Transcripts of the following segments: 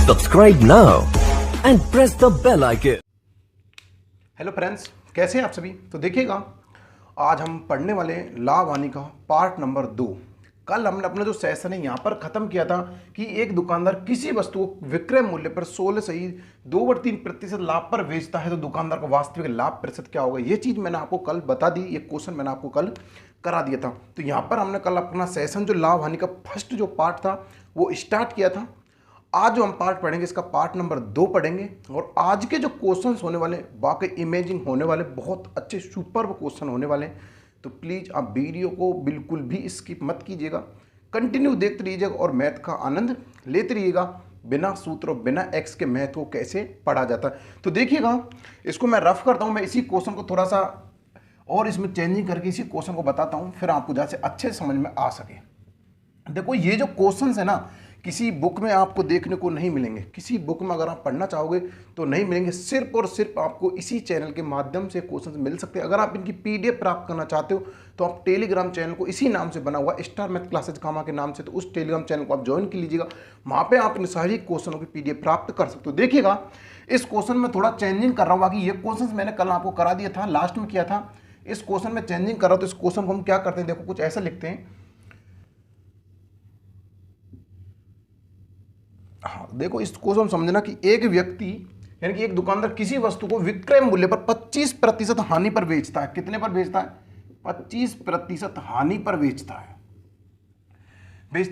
Subscribe now and press the bell icon. Hello friends, कैसे हैं आप सभी। तो देखिएगा, आज हम पढ़ने वाले लाभ हानि का पार्ट नंबर 2। कल हमने अपना जो सेशन है यहाँ पर ख़त्म किया था कि एक दुकानदार किसी वस्तु को विक्रय मूल्य पर 16 सही 2/3% लाभ पर बेचता है तो दुकानदार का वास्तविक लाभ प्रतिशत क्या होगा। ये चीज़ मैंने आपको कल बता दी, ये क्वेश्चन मैंने आपको कल करा दिया था। तो यहाँ पर हमने कल अपना सेशन जो लाभ हानि का फर्स्ट जो पार्ट था वो स्टार्ट किया था। आज जो हम पार्ट पढ़ेंगे इसका पार्ट नंबर 2 पढ़ेंगे और आज के जो क्वेश्चंस होने वाले वाकई इमेजिंग होने वाले, बहुत अच्छे सुपर्ब क्वेश्चन होने वाले। तो प्लीज़ आप वीडियो को बिल्कुल भी स्किप मत कीजिएगा, कंटिन्यू देखते रहिएगा और मैथ का आनंद लेते रहिएगा। बिना सूत्र और बिना एक्स के मैथ को कैसे पढ़ा जाता है तो देखिएगा, इसको मैं रफ करता हूँ। मैं इसी क्वेश्चन को थोड़ा सा और इसमें चेंजिंग करके इसी क्वेश्चन को बताता हूँ, फिर आपको जैसे अच्छे समझ में आ सके। देखो, ये जो क्वेश्चंस है ना, किसी बुक में आपको देखने को नहीं मिलेंगे। किसी बुक में अगर आप पढ़ना चाहोगे तो नहीं मिलेंगे। सिर्फ और सिर्फ आपको इसी चैनल के माध्यम से क्वेश्चंस मिल सकते हैं। अगर आप इनकी पीडीएफ प्राप्त करना चाहते हो तो आप टेलीग्राम चैनल को इसी नाम से बना हुआ स्टार मैथ क्लासेज कामा के नाम से, तो उस टेलीग्राम चैनल को आप ज्वाइन कर लीजिएगा। वहाँ पर आप इन सारी क्वेश्चनों की पीडीएफ प्राप्त कर सकते हो। देखिएगा, इस क्वेश्चन में थोड़ा चेंजिंग कर रहा हूँ। बाकी ये क्वेश्चन मैंने कल आपको करा दिया था, लास्ट में किया था। इस क्वेश्चन में चेंजिंग कर रहा हूँ। तो इस क्वेश्चन को हम क्या करते हैं, देखो कुछ ऐसा लिखते हैं। हाँ, देखो इस क्वेश्चन समझना कि एक व्यक्ति यानी कि एक दुकानदार किसी वस्तु को विक्रय मूल्य पर 25% हानि पर बेचता है। कितने पर बेचता है? 25% हानि पर बेचता है।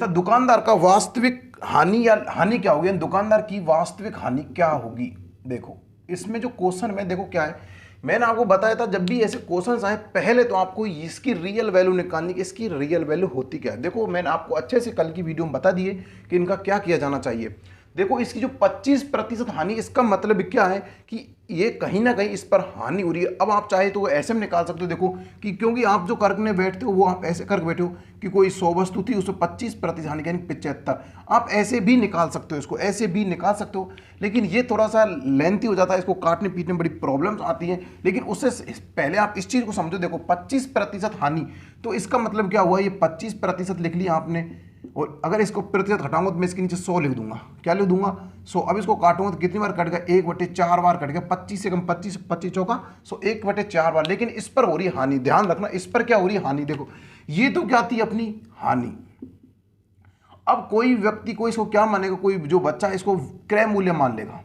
दुकानदार का वास्तविक हानि या हानि क्या होगी, दुकानदार की वास्तविक हानि क्या होगी। देखो इसमें जो क्वेश्चन में देखो क्या है, मैंने आपको बताया था जब भी ऐसे क्वेश्चंस आए पहले तो आपको इसकी रियल वैल्यू निकालनी कि इसकी रियल वैल्यू होती क्या है। देखो मैंने आपको अच्छे से कल की वीडियो में बता दिए कि इनका क्या किया जाना चाहिए। देखो इसकी जो 25% हानि, इसका मतलब क्या है कि ये कहीं ना कहीं इस पर हानि हो रही है। अब आप चाहे तो वो ऐसे में निकाल सकते हो। देखो कि क्योंकि आप जो करने बैठते हो वो आप ऐसे करके बैठे हो कि कोई 100 वस्तु थी उसमें 25% हानि यानी 75। आप ऐसे भी निकाल सकते हो, इसको ऐसे भी निकाल सकते हो, लेकिन ये थोड़ा सा लेंथी हो जाता है। इसको काटने पीटने में बड़ी प्रॉब्लम्स आती हैं। लेकिन उससे पहले आप इस चीज़ को समझो। देखो 25% हानि, तो इसका मतलब क्या हुआ, ये 25% लिख लिया आपने और अगर इसको प्रतिशत हटाऊंगा तो मैं इसके नीचे 100 लिख दूंगा। क्या लिख दूंगा? 100। अब इसको काटूंगा तो कितनी बार कट गया? 1/4 बार कट गया। 25 से कम 25, 25 चौका 100, 1/4 बार। लेकिन इस पर हो रही है हानि। ध्यान रखना, इस पर क्या हो रही है? हानि। देखो ये तो क्या थी अपनी हानि। अब कोई व्यक्ति को इसको क्या मानेगा, कोई जो बच्चा इसको क्रय मूल्य मान लेगा,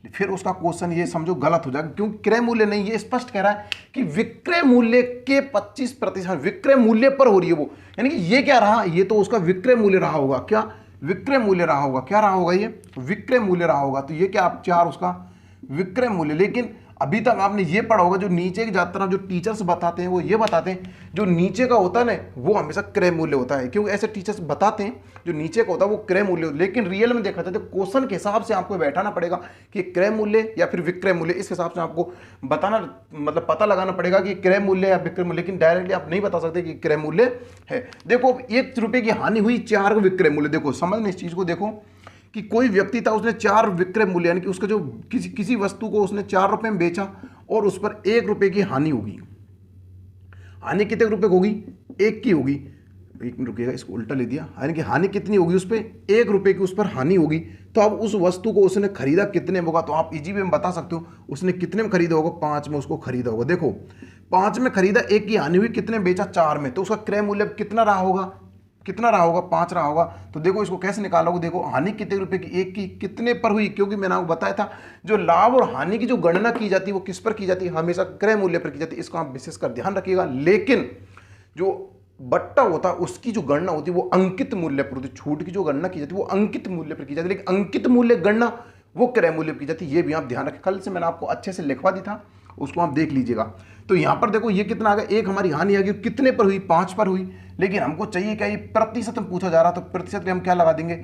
फिर उसका क्वेश्चन ये समझो गलत हो जाएगा। क्योंकि क्रय मूल्य नहीं, ये स्पष्ट कह रहा है कि विक्रय मूल्य के 25%, विक्रय मूल्य पर हो रही है वो। यानी कि ये क्या रहा, ये तो उसका विक्रय मूल्य रहा होगा। क्या विक्रय मूल्य रहा होगा? क्या रहा होगा? ये विक्रय मूल्य रहा होगा। तो ये क्या, आप 4 उसका विक्रय मूल्य। लेकिन अभी तक आपने ये पढ़ा होगा, जो नीचे की ज्यादातर जो टीचर्स बताते हैं वो ये बताते हैं जो नीचे का होता है ना वो हमेशा क्रय मूल्य होता है। क्योंकि ऐसे टीचर्स बताते हैं जो नीचे का होता है वो क्रय मूल्य। लेकिन रियल में देखा जाए तो क्वेश्चन के हिसाब से आपको बैठाना पड़ेगा कि क्रय मूल्य या फिर विक्रय मूल्य। इस हिसाब से आपको बताना, मतलब पता लगाना पड़ेगा कि क्रय मूल्य या विक्रय मूल्य। लेकिन डायरेक्टली आप नहीं बता सकते कि क्रय मूल्य है। देखो 1 रुपये की हानि हुई, 4 विक्रय मूल्य। देखो समझना इस चीज को। देखो कि कोई व्यक्ति था, उसने 4 विक्रय मूल्य यानी कि उसका जो किसी वस्तु को उसने 4 रुपए में बेचा और उस पर 1 रुपए की हानि होगी। हानि कितने रुपए की होगी? 1 की होगी। 1 मिनट रुकिएगा, इसको उल्टा ले दिया। यानी कि हानि कितनी होगी? उस पर 1 रुपए की उस पर हानि होगी। तो अब उस वस्तु को उसने खरीदा कितने में होगा? तो आप इजी वे में बता सकते हो उसने कितने में खरीदा होगा। 5 में उसको खरीदा होगा। देखो 5 में खरीदा, 1 की हानि हुई, कितने में बेचा? 4 में। तो उसका क्रय मूल्य कितना रहा होगा? कितना रहा होगा? 5 रहा होगा। तो देखो इसको कैसे निकालोगे। देखो हानि कितने रुपए की? 1 की। कितने पर हुई? क्योंकि मैंने आपको बताया था जो लाभ और हानि की जो गणना की जाती है वो किस पर की जाती है? हमेशा क्रय मूल्य पर की जाती है। इसको आप विशेषकर ध्यान रखिएगा। लेकिन जो बट्टा होता है उसकी जो गणना होती है वो अंकित मूल्य पर होती है। छूट की जो गणना की जाती है वो अंकित मूल्य पर की जाती है, लेकिन अंकित मूल्य गणना वो क्रय मूल्य पर की जाती है। ये भी आप ध्यान रखें। कल से मैंने आपको अच्छे से लिखवा दी था, उसको आप देख लीजिएगा। तो यहां पर देखो ये कितना आ गया? 1 हमारी हानि आ गई। कितने पर हुई? 5 पर हुई। लेकिन हमको चाहिए क्या? ये प्रतिशत में पूछा जा रहा। तो प्रतिशत हम क्या लगा देंगे?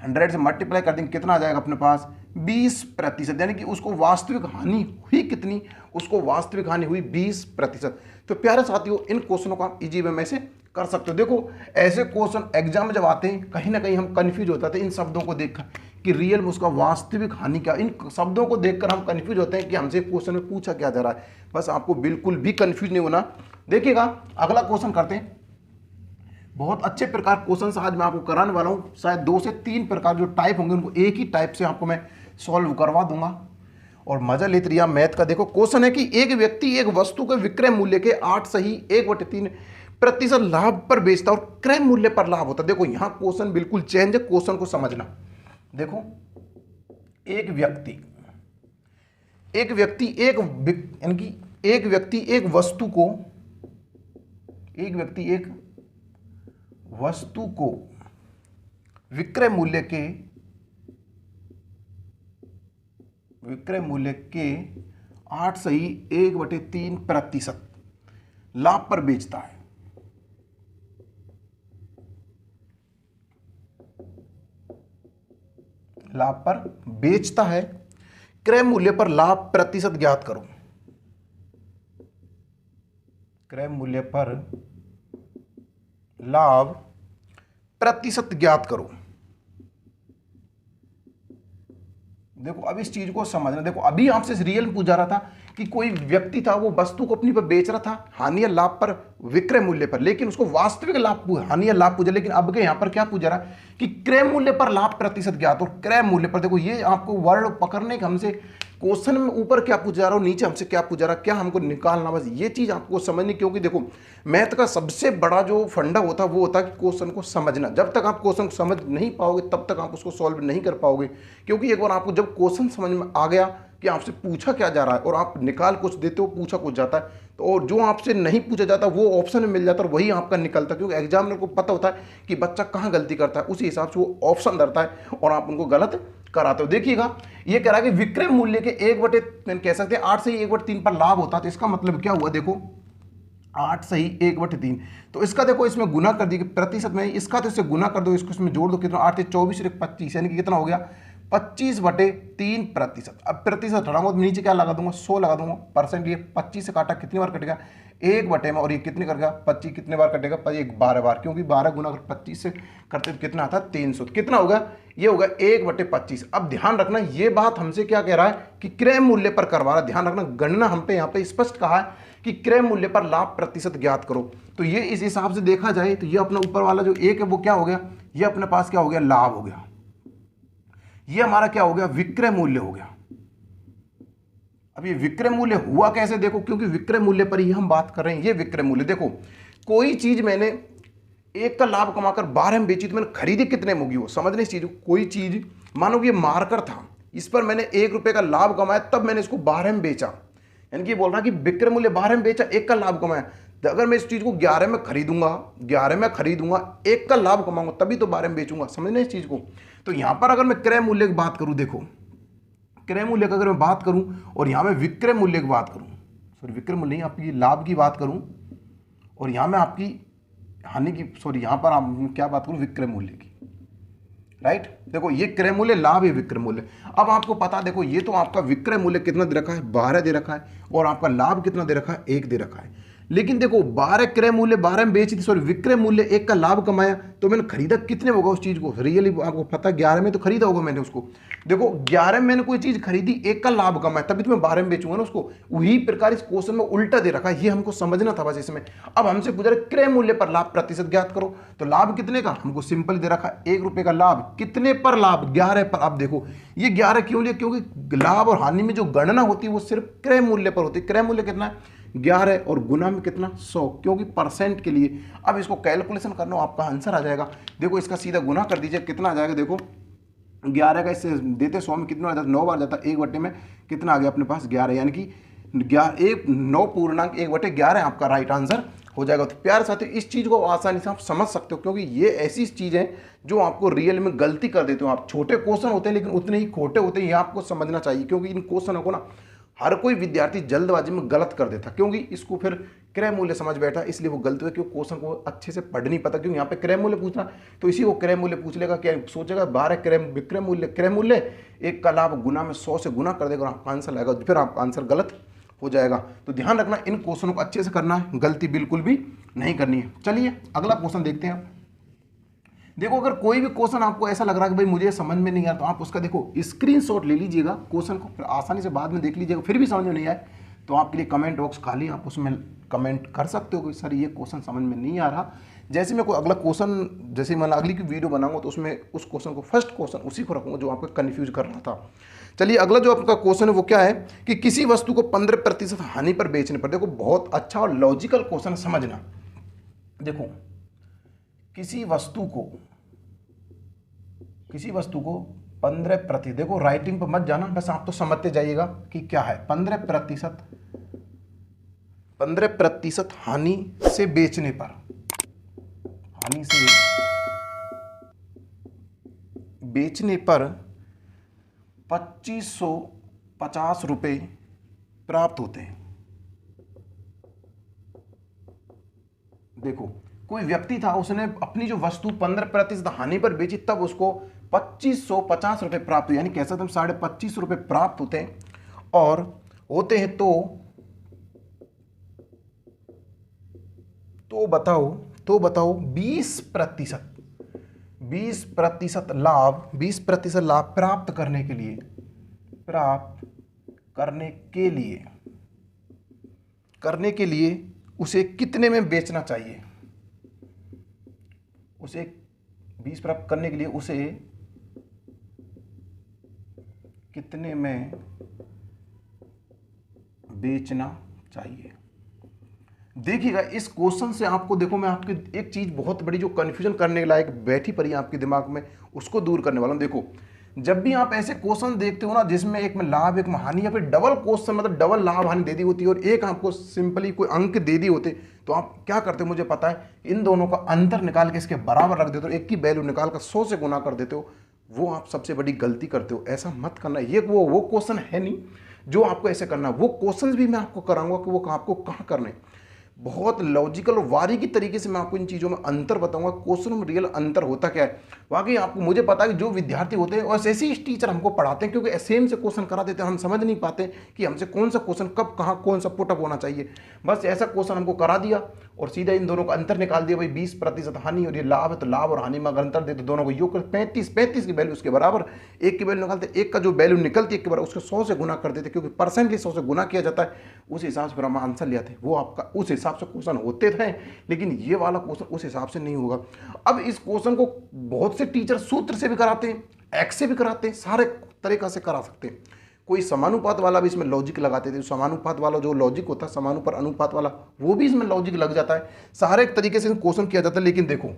100 से मल्टीप्लाई कर देंगे। कितना आ जाएगा अपने पास? 20%। यानी कि उसको वास्तविक हानि हुई कितनी? उसको वास्तविक हानि हुई 20%। तो प्यारे साथियों, इन क्वेश्चनों को आप इजी वे में से कर सकते हो। देखो ऐसे क्वेश्चन एग्जाम में जब आते हैं कहीं ना कहीं हम कंफ्यूज होते थे इन शब्दों को देखकर कि रियल में उसका वास्तविक हानि क्या। इन शब्दों को देखकर हम कंफ्यूज होते हैं कि हमसे क्वेश्चन में पूछा क्या जा रहा है। बस आपको बिल्कुल भी कंफ्यूज नहीं होना। देखिएगा अगला क्वेश्चन करते हैं। बहुत अच्छे प्रकार क्वेश्चन आज मैं आपको कराने वाला हूँ। शायद 2 से 3 प्रकार जो टाइप होंगे उनको एक ही टाइप से आपको मैं सॉल्व करवा दूंगा और मजा लेते रहिए। मैथ का देखो क्वेश्चन है कि एक व्यक्ति एक वस्तु के विक्रय मूल्य के 8 सही 1/3% लाभ पर बेचता और क्रय मूल्य पर लाभ होता। देखो यहां क्वेश्चन बिल्कुल चेंज है, क्वेश्चन को समझना। देखो एक व्यक्ति एक वस्तु को विक्रय मूल्य के 8 सही 1/3% लाभ पर बेचता है। क्रय मूल्य पर लाभ प्रतिशत ज्ञात करो। क्रय मूल्य पर लाभ प्रतिशत ज्ञात करो। देखो अब इस चीज को समझना। देखो अभी आपसे रियल पूछा रहा था कि कोई व्यक्ति था, वो वस्तु को अपनी पर बेच रहा था हानि या लाभ पर विक्रय मूल्य पर, लेकिन उसको वास्तविक हानि या लाभ पूछा। लेकिन अब के यहां पर क्या पूछा रहा है कि क्रय मूल्य पर लाभ प्रतिशत ज्ञात और क्रय मूल्य पर। देखो ये आपको वर्ड पकड़ने का हमसे क्वेश्चन में ऊपर क्या पूछा जा रहा हो, नीचे हमसे क्या पूछा रहा, क्या हमको निकालना, बस ये चीज आपको समझनी। क्योंकि देखो मैथ का सबसे बड़ा जो फंडा होता है वो होता है कि क्वेश्चन को समझना। जब तक आप क्वेश्चन को समझ नहीं पाओगे तब तक आप उसको सॉल्व नहीं कर पाओगे। क्योंकि एक बार आपको जब क्वेश्चन समझ में आ गया कि आपसे पूछा क्या जा रहा है और आप निकाल कुछ देते हो, पूछा कुछ जाता है, तो और जो आपसे नहीं पूछा जाता वो ऑप्शन में मिल जाता है और वही आपका निकलता है। क्योंकि एग्जामिनर को पता होता है कि बच्चा कहाँ गलती करता है, उसी हिसाब से वो ऑप्शन धरता है और आप उनको गलत कराते हो। देखिएगा ये कह रहा है कि विक्रय मूल्य के 1/3 कह सकते हैं 8 से 1/3 पर लाभ होता है। तो इसका मतलब क्या हुआ, देखो 8 सही 1/3, तो इसका देखो इसमें गुना कर दी प्रतिशत में, इसका तो इससे गुना कर दो, इसको इसमें जोड़ दो, कितना 8 से 24 और 25 यानी कि कितना हो गया 25/3%। अब प्रतिशत हटाऊंगा तो नीचे क्या लगा दूंगा 100 लगा दूंगा परसेंट। ये 25 से काटा कितनी बार कटेगा 1 में, और ये कितने कटेगा 25 कितने बार कटेगा 12 बार, क्योंकि 12 गुना अगर 25 से करते तो कितना आता है 300। कितना होगा ये होगा 1/25। अब ध्यान रखना ये बात हमसे क्या कह रहा है कि क्रय मूल्य पर करवा रहा है। ध्यान रखना गणना हम पे यहाँ पे स्पष्ट कहा है कि क्रय मूल्य पर लाभ प्रतिशत ज्ञात करो। तो ये इस हिसाब से देखा जाए तो ये अपना ऊपर वाला जो 1 है वो क्या हो गया, ये अपने पास क्या हो गया लाभ हो गया, ये हमारा क्या हो गया विक्रय मूल्य हो गया। अब ये विक्रय मूल्य हुआ कैसे, देखो क्योंकि विक्रय मूल्य पर ही हम बात कर रहे हैं। ये विक्रय मूल्य देखो, कोई चीज मैंने 1 का लाभ कमाकर 12 में बेची तो मैंने खरीदी कितने में होगी, वो समझने इस चीज को। कोई चीज मानो कि ये मार्कर था, इस पर मैंने 1 रुपए का लाभ कमाया, तब मैंने इसको 12 में बेचा, यानी कि बोल रहा कि विक्रय मूल्य 12 में बेचा, 1 का लाभ कमाया। तो अगर मैं इस चीज को 11 में खरीदूंगा 1 का लाभ कमाऊंगा तभी तो 12 में बेचूंगा, समझने इस चीज को। तो यहां पर अगर मैं क्रय मूल्य की बात करूं, देखो क्रय मूल्य की अगर मैं बात करूं और यहां मैं विक्रय मूल्य की बात करूं, सॉरी विक्रय मूल्य नहीं, आपकी लाभ की बात करूं, और यहां मैं आपकी हानि की, सॉरी यहां पर आप क्या बात करूं विक्रय मूल्य की, राइट। देखो ये क्रय मूल्य, लाभ है विक्रय मूल्य। अब आपको पता, देखो ये तो आपका विक्रय मूल्य कितना दे रखा है 12 दे रखा है, और आपका लाभ कितना दे रखा है 1 दे रखा है। लेकिन देखो 12 क्रय मूल्य 12 में बेची थी, सॉरी विक्रय मूल्य 1 का लाभ कमाया, तो मैंने खरीदा कितने होगा उस चीज को, रियली आपको पता 11 में तो खरीदा होगा मैंने उसको। देखो 11 में मैंने कोई चीज खरीदी, 1 का लाभ कमाया, तभी तो मैं 12 में बेचूंगा ना उसको। वही प्रकार इस क्वेश्चन में उल्टा दे रखा है, ये हमको समझना था बस इसमें। अब हमसे पूछ रहे क्रय मूल्य पर लाभ प्रतिशत ज्ञात करो, तो लाभ कितने का हमको सिंपल दे रखा है 1 रुपए का लाभ, कितने पर लाभ 11 पर। अब देखो ये 11 क्यों लिया, क्योंकि लाभ और हानि में जो गणना होती है वो सिर्फ क्रय मूल्य पर होती है। क्रय मूल्य कितना है 11 और गुना में कितना 100, क्योंकि परसेंट के लिए। अब इसको कैलकुलेशन करना, आपका आंसर आ जाएगा। देखो इसका सीधा गुना कर दीजिए, कितना आ जाएगा, देखो 11 का इससे देते 100 में कितना आ जाता है 9 बार जाता है, 1 में कितना आ गया अपने पास 11, यानी कि 9.1/11 आपका राइट आंसर हो जाएगा। तो प्यारे साथियों इस चीज़ को आसानी से आप समझ सकते हो, क्योंकि ये ऐसी चीज़ है जो आपको रियल में गलती कर देते हो आप। छोटे क्वेश्चन होते हैं लेकिन उतने ही खोटे होते हैं, ये आपको समझना चाहिए। क्योंकि इन क्वेश्चनों को ना हर कोई विद्यार्थी जल्दबाजी में गलत कर देता, क्योंकि इसको फिर क्रय मूल्य समझ बैठा, इसलिए वो गलत हुआ, क्योंकि क्वेश्चन को अच्छे से पढ़ नहीं पता। क्योंकि यहाँ पे क्रय मूल्य पूछना, तो इसी को क्रय मूल्य पूछ लेगा, क्या सोचेगा 12 विक्रय मूल्य 1 का लाभ गुना में 100 से गुना कर देगा और आपका आंसर आएगा, फिर आपका आंसर गलत हो जाएगा। तो ध्यान रखना इन क्वेश्चनों को अच्छे से करना है, गलती बिल्कुल भी नहीं करनी है। चलिए अगला क्वेश्चन देखते हैं। देखो अगर कोई भी क्वेश्चन आपको ऐसा लग रहा है कि भाई मुझे समझ में नहीं आया, तो आप उसका देखो स्क्रीनशॉट ले लीजिएगा क्वेश्चन को, फिर आसानी से बाद में देख लीजिएगा। फिर भी समझ में नहीं आए तो आपके लिए कमेंट बॉक्स खाली, आप उसमें कमेंट कर सकते हो कि सर ये क्वेश्चन समझ में नहीं आ रहा, जैसे मैं कोई अगला क्वेश्चन, जैसे मैं अगली की वीडियो बनाऊंगा तो उसमें उस क्वेश्चन को, फर्स्ट क्वेश्चन उसी को रखूंगा जो आपको कन्फ्यूज कर रहा था। चलिए अगला जो आपका क्वेश्चन है वो क्या है कि किसी वस्तु को 15% हानि पर बेचने पर, देखो बहुत अच्छा और लॉजिकल क्वेश्चन समझना। देखो किसी वस्तु को 15%, देखो राइटिंग पर मत जाना, बस आप तो समझते जाइएगा कि क्या है। 15% हानि से बेचने पर, हानि से बेचने पर 2550 रुपये प्राप्त होते हैं। देखो कोई व्यक्ति था, उसने अपनी जो वस्तु 15% हानि पर बेची, तब उसको 2550 रुपये प्राप्त हुए, यानी कह सकते हम 2550 रुपये प्राप्त होते हैं। और होते हैं तो बताओ 20% लाभ प्राप्त करने के लिए उसे कितने में बेचना चाहिए? उसे 20 प्राप्त करने के लिए उसे कितने में बेचना चाहिए? देखिएगा इस क्वेश्चन से आपको, देखो मैं आपकी एक चीज बहुत बड़ी जो कंफ्यूजन करने के लायक बैठी पड़ी है आपके दिमाग में, उसको दूर करने वाला हूं। देखो जब भी आप ऐसे क्वेश्चन देखते हो ना जिसमें एक में लाभ एक में हानि, या फिर डबल क्वेश्चन मतलब डबल लाभ हानि दे दी होती है और एक आपको सिंपली कोई अंक दे दी होते, तो आप क्या करते हो मुझे पता है, इन दोनों का अंतर निकाल के इसके बराबर रख देते हो, एक की वैल्यू निकाल कर 100 से गुना कर देते हो। वो आप सबसे बड़ी गलती करते हो, ऐसा मत करना। ये वो क्वेश्चन है नहीं जो आपको ऐसे करना। वो क्वेश्चन भी मैं आपको कराऊंगा कि वो आपको कहाँ करने, बहुत लॉजिकल और बारीकी तरीके से मैं आपको इन चीज़ों में अंतर बताऊंगा, क्वेश्चन में रियल अंतर होता क्या है। वाकई आपको, मुझे पता है कि जो विद्यार्थी होते हैं और ऐसे ही टीचर हमको पढ़ाते हैं, क्योंकि सेम से क्वेश्चन करा देते हैं, हम समझ नहीं पाते कि हमसे कौन सा क्वेश्चन कब कहाँ कौन सा पुटअप होना चाहिए। बस ऐसा क्वेश्चन हमको करा दिया और सीधा इन दोनों का अंतर निकाल दिया, भाई 20% हानि और ये लाभ है, तो लाभ और हानि में अगर अंतर दे तो दोनों को योग कर 35 की वैल्यू उसके बराबर, एक की वैल्यू निकालते, एक का जो वैल्यू निकलती है एक के बराबर उसको 100 से गुना कर देते, क्योंकि परसेंटली 100 से गुना किया जाता है, उस हिसाब से फिर हम आंसर ले आते हैं। वो आपका उस हिसाब से क्वेश्चन होते थे, लेकिन ये वाला क्वेश्चन उस हिसाब से नहीं होगा। अब इस क्वेश्चन को बहुत से टीचर सूत्र से भी कराते हैं, एक्स से भी कराते हैं, सारे तरीका से करा सकते हैं। कोई समानुपात वाला भी इसमें लॉजिक लगाते थे, समानुपात वाला जो लॉजिक होता है, समानुपात अनुपात वाला, वो भी इसमें लॉजिक लग जाता है। सारे एक तरीके से क्वेश्चन किया जाता है। लेकिन देखो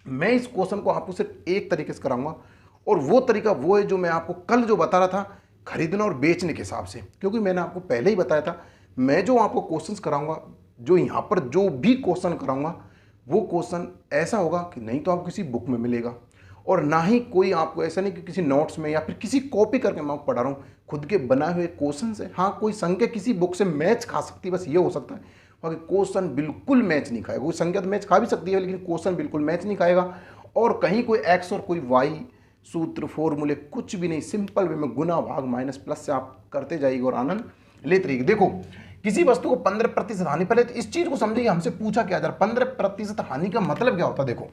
मैं इस क्वेश्चन को आपको सिर्फ एक तरीके से कराऊंगा, और वो तरीका वो है जो मैं आपको कल जो बता रहा था खरीदना और बेचने के हिसाब से, क्योंकि मैंने आपको पहले ही बताया था मैं जो आपको क्वेश्चंस कराऊंगा, जो यहाँ पर जो भी क्वेश्चन कराऊंगा वो क्वेश्चन ऐसा होगा कि नहीं तो आपको किसी बुक में मिलेगा, और ना ही कोई आपको ऐसा नहीं कि किसी नोट्स में या फिर किसी कॉपी करके मैं आपको पढ़ा रहा हूँ, खुद के बनाए हुए क्वेश्चन से। हाँ कोई संख्या किसी बुक से मैच खा सकती है, बस ये हो सकता है, बाकी क्वेश्चन बिल्कुल मैच नहीं खाएगा। कोई संख्या तो मैच खा भी सकती है लेकिन क्वेश्चन बिल्कुल मैच नहीं खाएगा, और कहीं कोई एक्स और कोई वाई सूत्र फॉर्मूले कुछ भी नहीं, सिंपल वे में गुना भाग माइनस प्लस से आप करते जाइएगा और आनंद लेते रहिए। देखो किसी वस्तु को 15% हानि, पहले तो इस चीज को समझिए, हमसे पूछा क्या जा रहा है, 15% हानि का मतलब क्या होता है। देखो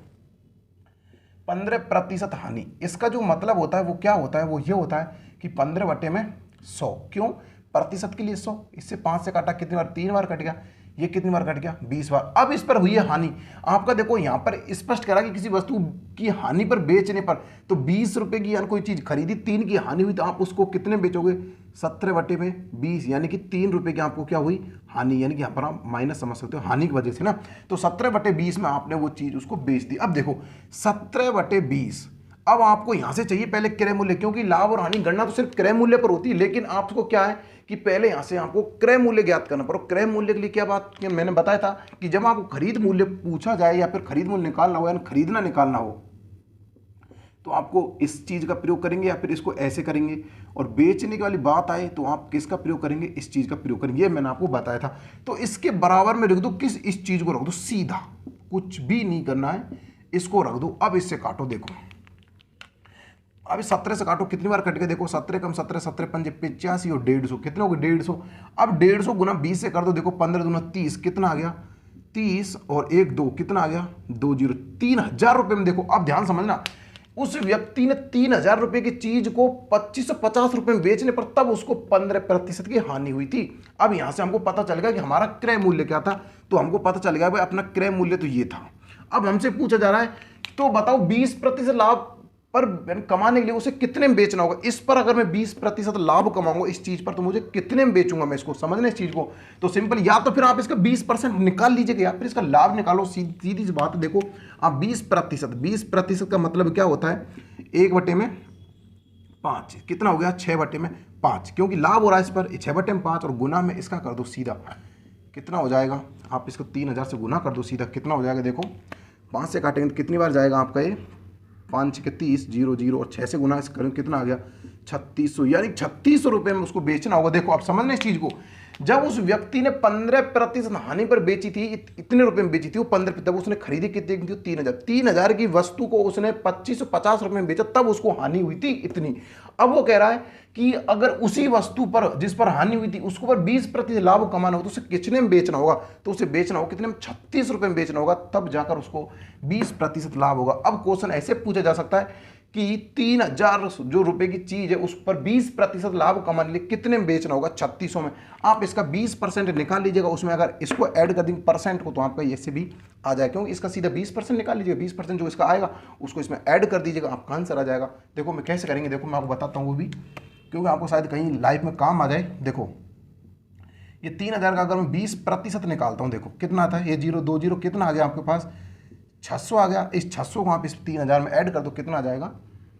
15% हानि, इसका जो मतलब होता है वो क्या होता है, वो ये होता है कि 15/100। क्यों? प्रतिशत के लिए 100, इससे 5 से काटा कितनी बार, 3 बार कट गया, ये कितनी बार कट गया, 20 बार। अब इस पर हुई है हानि, आपका देखो यहाँ पर स्पष्ट करा कि किसी वस्तु की हानि पर बेचने पर, तो 20 रुपए की यानी कोई चीज खरीदी, 3 की हानि हुई, तो आप उसको कितने बेचोगे, 17/20, यानी कि 3 रुपए की आपको क्या हुई, हानि, यानी कि यहाँ पर आप माइनस समझ सकते हो हानि की वजह से ना। तो 17/20 में आपने वो चीज उसको बेच दी। अब देखो 17/20, अब आपको यहां से चाहिए पहले क्रय मूल्य, क्योंकि लाभ और हानि गणना तो सिर्फ क्रय मूल्य पर होती है, लेकिन आपको क्या है कि पहले यहां से आपको क्रय मूल्य ज्ञात करना पड़ो। क्रय मूल्य के लिए क्या बात कि मैंने बताया था कि जब आपको खरीद मूल्य पूछा जाए या फिर खरीद मूल्य निकालना हो, यानी खरीदना निकालना हो, तो आपको इस चीज का प्रयोग करेंगे या फिर इसको ऐसे करेंगे, और बेचने की वाली बात आए तो आप किसका प्रयोग करेंगे, इस चीज का प्रयोग करेंगे, ये मैंने आपको बताया था। तो इसके बराबर में रख दो किस, इस चीज को रख दो सीधा, कुछ भी नहीं करना है, इसको रख दो। अब इससे काटो, देखो अभी 17 से काटो, कितनी बार कट गया, देखो 17 कम 17, 17 पंजे 85 और 150, कितने हो गए 150। अब 150 गुना 20 से कर दो, देखो 15 दूना 30, कितना आ गया 30, और 1 2 कितना आ गया 20, 3000 रुपए में। देखो अब ध्यान समझना, उस व्यक्ति ने 3000 रुपए की चीज को 2550 रुपए में बेचने पर तब उसको 15% की हानि हुई थी। अब यहां से हमको पता चल गया कि हमारा क्रय मूल्य क्या था, तो हमको पता चल गया भाई अपना क्रय मूल्य तो ये था। अब हमसे पूछा जा रहा है तो बताओ 20% लाभ पर कमाने के लिए उसे कितने में बेचना होगा। इस पर अगर मैं 20% लाभ कमाऊंगा इस चीज पर तो मुझे कितने में बेचूंगा मैं इसको, समझना इस चीज को। तो सिंपल, या तो फिर आप इसका 20% निकाल लीजिएगा या फिर इसका लाभ निकालो। सीधी सी बात है, देखो आप 20% का मतलब क्या होता है, 1/5 कितना हो गया, 6/5, क्योंकि लाभ हो रहा है इस पर 6/5 और गुना में इसका कर दो सीधा, कितना हो जाएगा, आप इसको 3000 से गुना कर दो सीधा, कितना हो जाएगा, देखो 5 से काटेंगे तो कितनी बार जाएगा आपका ये, 5 के 30, 0 और 6 से गुना इस करें कितना आ गया 3600, यानी 3600 रुपये में उसको बेचना होगा। देखो आप समझ लें इस चीज को, जब उस व्यक्ति ने 15% हानि पर बेची थी, इतने रुपए में बेची थी वो 15, तब उसने खरीदी कितने की थी, 3000 की वस्तु को उसने 2550 रुपए में बेचा, तब उसको हानि हुई थी इतनी। अब वो कह रहा है कि अगर उसी वस्तु पर जिस पर हानि हुई थी उसको पर 20% लाभ कमाना हो तो उसे कितने में बेचना होगा, तो उसे बेचना होगा कितने में, 36 रुपए में बेचना होगा, तब जाकर उसको 20% लाभ होगा। अब क्वेश्चन ऐसे पूछा जा सकता है कि 3000 जो रुपए की चीज है उस पर 20% लाभ कमाने लिए कितने में बेचना होगा, 3600 में। आप इसका 20% निकाल लीजिएगा, उसमें अगर इसको ऐड कर देंगे परसेंट को तो आपका ऐसे भी आ जाएगा, क्योंकि इसका सीधा 20% निकाल लीजिएगा, 20% जो इसका आएगा उसको इसमें ऐड कर दीजिएगा, आपका आंसर आ जाएगा। देखो मैं कैसे करेंगे, देखो मैं आपको बताता हूँ वो भी, क्योंकि आपको शायद कहीं लाइफ में काम आ जाए। देखो ये 3000 का अगर मैं 20% निकालता हूँ, देखो कितना आता है, ये 0 कितना आ गया आपके पास, 600 आ गया। इस 600 को आप इस 3000 में ऐड कर दो, कितना आ जाएगा,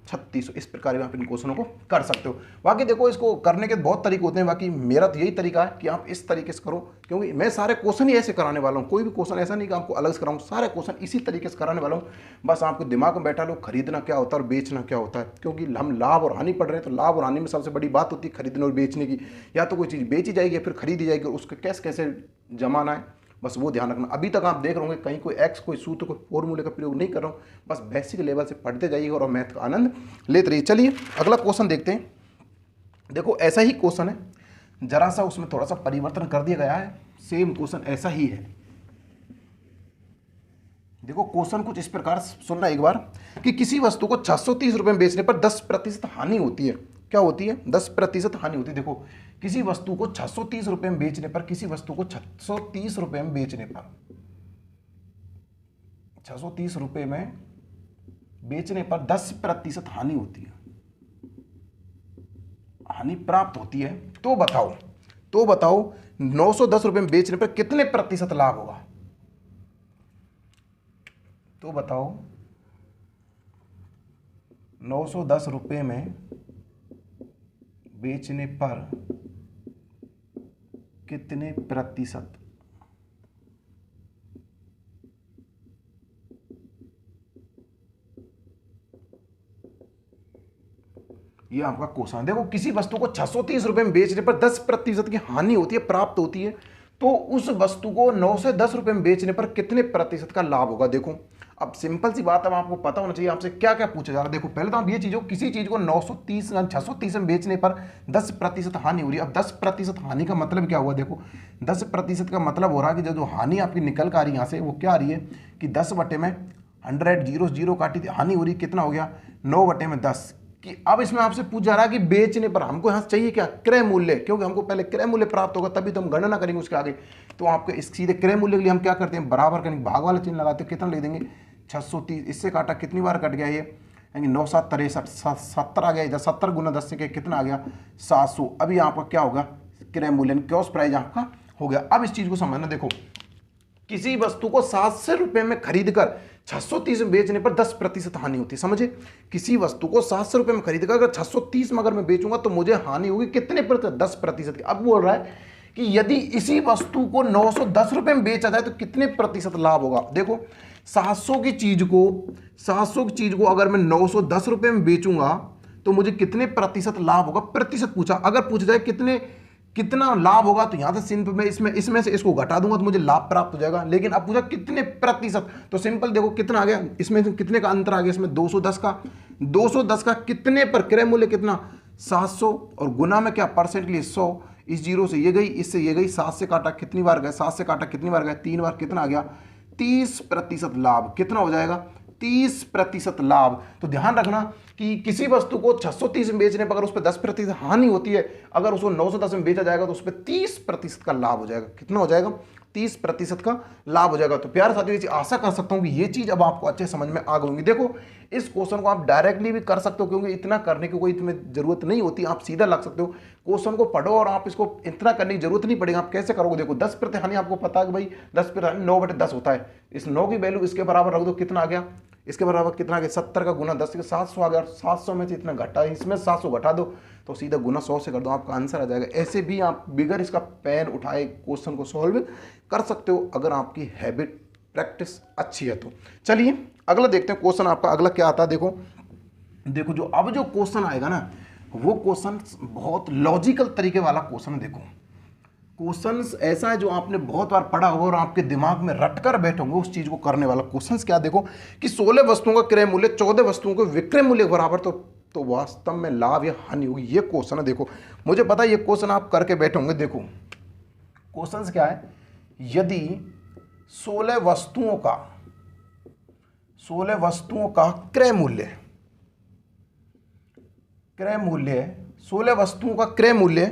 3600। इस प्रकार आप इन क्वेश्चनों को कर सकते हो। बाकी देखो इसको करने के बहुत तरीके होते हैं, बाकी मेरा तो यही तरीका है कि आप इस तरीके से करो, क्योंकि मैं सारे क्वेश्चन ही ऐसे कराने वाला हूँ, कोई भी क्वेश्चन ऐसा नहीं कि आपको अलग से कराऊँ, सारे क्वेश्चन इसी तरीके से कराने वाला हूँ। बस आपको दिमाग में बैठा लो खरीदना क्या होता है और बेचना क्या होता है, क्योंकि हम लाभ और हानि पढ़ रहे हैं, तो लाभ और हानि में सबसे बड़ी बात होती है खरीदने और बेचने की। या तो कोई चीज़ बेची जाएगी या फिर खरीदी जाएगी, उसको कैसे कैसे जमाना है, बस वो ध्यान रखना। अभी तक आप देख रहे होंगे कहीं कोई एक्स कोई सूत्र कोई फॉर्मूले का प्रयोग नहीं कर रहा हूँ, बस बेसिक लेवल से पढ़ते जाइए और मैथ का आनंद लेते रहिए। चलिए अगला क्वेश्चन देखते हैं। देखो ऐसा ही क्वेश्चन है, जरा सा उसमें थोड़ा सा परिवर्तन कर दिया गया है, सेम क्वेश्चन ऐसा ही है। देखो क्वेश्चन कुछ इस प्रकार सुनना एक बार, कि किसी वस्तु को 630 रुपये में बेचने पर 10% हानि होती है। क्या होती है, 10% हानि होती है। देखो किसी वस्तु को 630 रुपये में बेचने पर, किसी वस्तु को 630 रुपये में बेचने पर, 630 रुपये में बेचने पर 10% हानि होती है, हानि प्राप्त होती है। तो बताओ 910 रुपये में बेचने पर कितने प्रतिशत लाभ होगा। तो बताओ 910 रुपये में बेचने पर कितने प्रतिशत, ये आपका क्वेश्चन है। देखो किसी वस्तु को 630 रुपये में बेचने पर 10% की हानि होती है, प्राप्त होती है, तो उस वस्तु को 910 रुपये में बेचने पर कितने प्रतिशत का लाभ होगा। देखो अब सिंपल सी बात है, आपको पता होना चाहिए आपसे क्या क्या पूछा जा रहा है। देखो पहले तो आप ये चीज हो, किसी चीज को 630 में बेचने पर 10% हानि हो रही है। अब 10% हानि का मतलब क्या हुआ, देखो 10% का मतलब हो रहा है कि जो हानि आपकी निकल कर आ रही है यहाँ से, वो क्या आ रही है कि 10/100 0 काटी हानि हो रही, कितना हो गया 9/10। कि अब इसमें आपसे पूछा जा रहा है कि बेचने पर हमको यहाँ चाहिए क्या, क्रय मूल्य, क्योंकि हमको पहले क्रय मूल्य प्राप्त होगा तभी तो हम गणना करेंगे उसके आगे। तो आपके इस सीधे क्रय मूल्य के लिए हम क्या करते हैं, बराबर का भाग वाला चिन्ह लगाते हैं, कितना लिख देंगे 630, इससे काटा कितनी बार कट गया ये, यानी 9 7 63 70 आ गया, इधर 70 गुना 10 से कितना आ गया 700। अभी आपका क्या होगा, क्रय मूल्य क्रॉस प्राइस आपका हो गया। अब इस चीज को समझना, देखो किसी वस्तु को 700 रुपये में खरीद कर 630 में बेचने पर 10% हानि होती है। समझे, किसी वस्तु को 700 रुपये में खरीद कर अगर 630 में अगर मैं बेचूंगा तो मुझे हानि होगी कितने प्रतिशत, 10% की। अब बोल रहा है कि यदि इसी वस्तु को 910 रुपये में बेचा जाए तो कितने प्रतिशत लाभ होगा। देखो 700 की चीज को अगर मैं 910 रुपये में बेचूंगा तो मुझे कितने प्रतिशत लाभ होगा, प्रतिशत पूछा। अगर पूछा जाए कितना लाभ होगा तो यहां से सिंपल में इसमें से इसको घटा दूंगा तो मुझे लाभ प्राप्त हो जाएगा। लेकिन अब पूछा कितने प्रतिशत, तो सिंपल देखो कितना आ गया, इसमें कितने का अंतर आ गया, इसमें 210 का कितने पर, क्रय मूल्य कितना 700 और गुना में क्या परसेंट के लिए 100, इस 0 से ये गई, इससे ये गई, 7 से काटा कितनी बार गया, 7 से काटा कितनी बार गया 3 बार, कितना आ गया 30% लाभ। कितना हो जाएगा 30% लाभ। तो ध्यान रखना कि किसी वस्तु को 630 में बेचने पर अगर उस पर 10% हानि होती है, अगर उसको 910 में बेचा जाएगा तो उस पर 30% का लाभ हो जाएगा। कितना हो जाएगा 30% का लाभ हो जाएगा। तो प्यारे साथियों, ये आशा कर सकता हूं कि ये चीज अब आपको अच्छे समझ में आ गई होंगी। देखो, इस क्वेश्चन को आप डायरेक्टली भी कर सकते हो, क्योंकि इतना करने की कोई तुम्हें जरूरत नहीं होती, आप सीधा लग सकते हो। क्वेश्चन को पढ़ो और आप इसको इतना करने की जरूरत नहीं पड़ेगी। आप कैसे करोगे? देखो, 10% हानि आपको पता है कि भाई 10% हानि 9/10 होता है। इस 9 की वैल्यू इसके बराबर रख दो, कितना आ गया? इसके बराबर कितना आ गया? 70 का गुना 10 के 700 आ गया। 700 में से इतना घटा, इसमें 700 घटा दो तो सीधा गुना 100 से कर दो, आपका आंसर आ जाएगा। ऐसे भी आप बिगर इसका पेन उठाए क्वेश्चन को सॉल्व कर सकते हो, अगर आपकी हैबिट प्रैक्टिस अच्छी है तो। चलिए अगला देखते हैं क्वेश्चन आपका अगला क्या आता है। देखो जो अब जो क्वेश्चन आएगा ना, वो क्वेश्चन बहुत लॉजिकल तरीके वाला क्वेश्चन है। देखो, क्वेश्चन ऐसा है जो आपने बहुत बार पढ़ा होगा और आपके दिमाग में रट कर बैठे होंगे उस चीज को करने वाला। क्वेश्चन क्या? देखो कि 16 वस्तुओं का क्रय मूल्य 14 वस्तुओं के विक्रय मूल्य के बराबर, तो वास्तव में लाभ या हानि होगी। ये क्वेश्चन है। देखो, मुझे पता है ये क्वेश्चन आप करके बैठे होंगे। देखो क्वेश्चन क्या है? यदि 16 वस्तुओं का क्रय मूल्य 16 वस्तुओं का क्रय मूल्य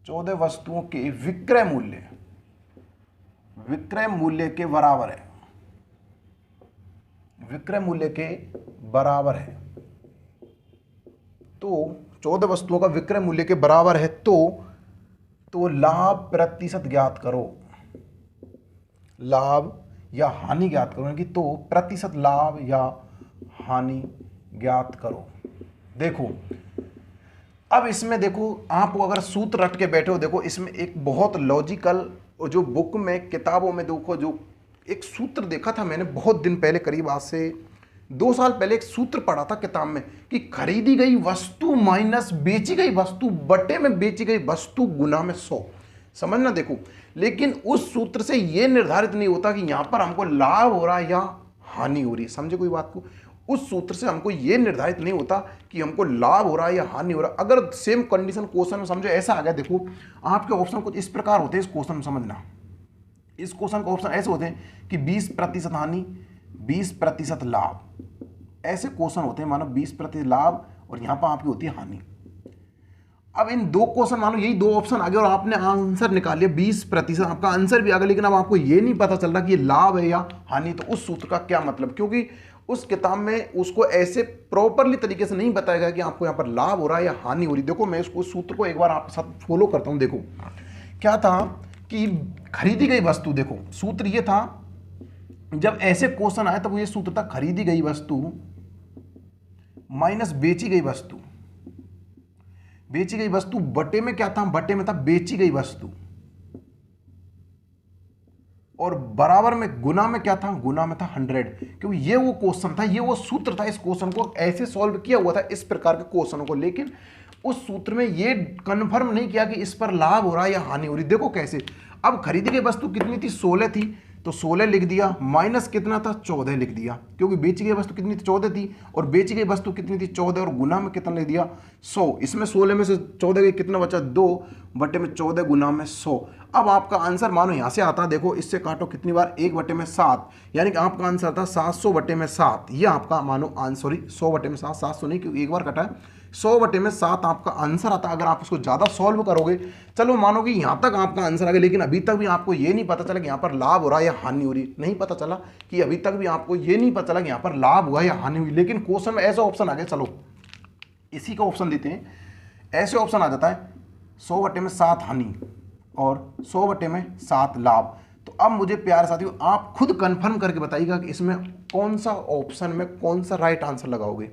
14 वस्तुओं के विक्रय मूल्य के बराबर है, तो 14 वस्तुओं का विक्रय मूल्य के बराबर है, तो लाभ प्रतिशत ज्ञात करो, लाभ या हानि ज्ञात करो, यानी कि तो प्रतिशत लाभ या हानि ज्ञात करो। देखो अब इसमें देखो, आप अगर सूत्र रट के बैठे हो, देखो इसमें एक बहुत लॉजिकल, जो बुक में किताबों में देखो, जो एक सूत्र देखा था मैंने बहुत दिन पहले, करीब आज से 2 साल पहले एक सूत्र पढ़ा था किताब में कि खरीदी गई वस्तु माइनस बेची गई वस्तु बटे में बेची गई वस्तु गुना में 100। समझना। देखो, लेकिन उस सूत्र से यह निर्धारित नहीं होता कि यहां पर हमको लाभ हो रहा है या हानि हो रही है। समझे कोई बात को? उस सूत्र से हमको यह निर्धारित नहीं होता कि हमको लाभ हो रहा है या हानि हो रहा है। अगर सेम कंडीशन क्वेश्चन में समझो ऐसा आ गया, देखो आपके ऑप्शन कुछ इस प्रकार होते हैं। इस क्वेश्चन में समझना, इस क्वेश्चन के ऑप्शन ऐसे होते हैं कि 20% हानि 20% लाभ, ऐसे क्वेश्चन होते हैं। मानो 20% लाभ और यहां पर आपकी होती है हानि। अब इन दो क्वेश्चन, मानो यही 2 ऑप्शन आ गए और आपने आंसर निकाल लिया 20%, आपका आंसर भी आ गया, लेकिन अब आपको ये नहीं पता चल रहा कि ये लाभ है या हानि। तो उस सूत्र का क्या मतलब? क्योंकि उस किताब में उसको ऐसे प्रॉपरली तरीके से नहीं बताया गया कि आपको यहाँ पर लाभ हो रहा है या हानि हो रही। देखो मैं उसको सूत्र को एक बार आपके साथ फॉलो करता हूँ। देखो क्या था कि खरीदी गई वस्तु, देखो सूत्र ये था, जब ऐसे क्वेश्चन आए तब ये सूत्र था खरीदी गई वस्तु माइनस बेची गई वस्तु। बेची गई वस्तु बटे में क्या था? बटे में था बेची गई वस्तु, और बराबर में गुना में क्या था? गुना में था 100। क्योंकि ये वो क्वेश्चन था, ये वो सूत्र था। इस क्वेश्चन को ऐसे सॉल्व किया हुआ था, इस प्रकार के क्वेश्चनों को, लेकिन उस सूत्र में ये कंफर्म नहीं किया कि इस पर लाभ हो रहा है या हानि हो रही। देखो कैसे, अब खरीदी गई वस्तु कितनी थी? 16 थी, तो 16 लिख दिया, माइनस कितना था? 14 लिख दिया, क्योंकि बेची गई वस्तु कितनी थी? 14 थी, और बेची गई वस्तु कितनी थी? 14, और गुना में कितना लिख दिया? 100। इसमें 16 में से 14 गई, कितना बचा? 2 बटे में 14 गुना में 100। अब आपका आंसर मानो यहां से आता, देखो इससे काटो कितनी बार? 1 बटे में 7, यानी कि आपका आंसर था 700 बटे में 7। ये आपका मानो आंसर, सॉरी 100 बटे में 7, 700 नहीं क्योंकि एक बार कटा है, 100 बटे में 7 आपका आंसर आता। अगर आप उसको ज्यादा सॉल्व करोगे, चलो मानो कि यहां तक आपका आंसर आ गया, लेकिन अभी तक भी आपको ये नहीं पता चला कि यहां पर लाभ हो रहा है या हानि हो रही। नहीं पता चला कि अभी तक भी आपको ये नहीं पता चला कि यहां पर लाभ हुआ या हानि हुई, लेकिन क्वेश्चन में ऐसा ऑप्शन आ गया। चलो इसी का ऑप्शन देते हैं। ऐसे ऑप्शन आ जाता है 100 बटे में 7 हानि और 100 बटे में 7 लाभ। तो अब मुझे प्यारे साथियों आप खुद कंफर्म करके बताइएगा कि इसमें कौन सा ऑप्शन में कौन सा राइट आंसर लगाओगे।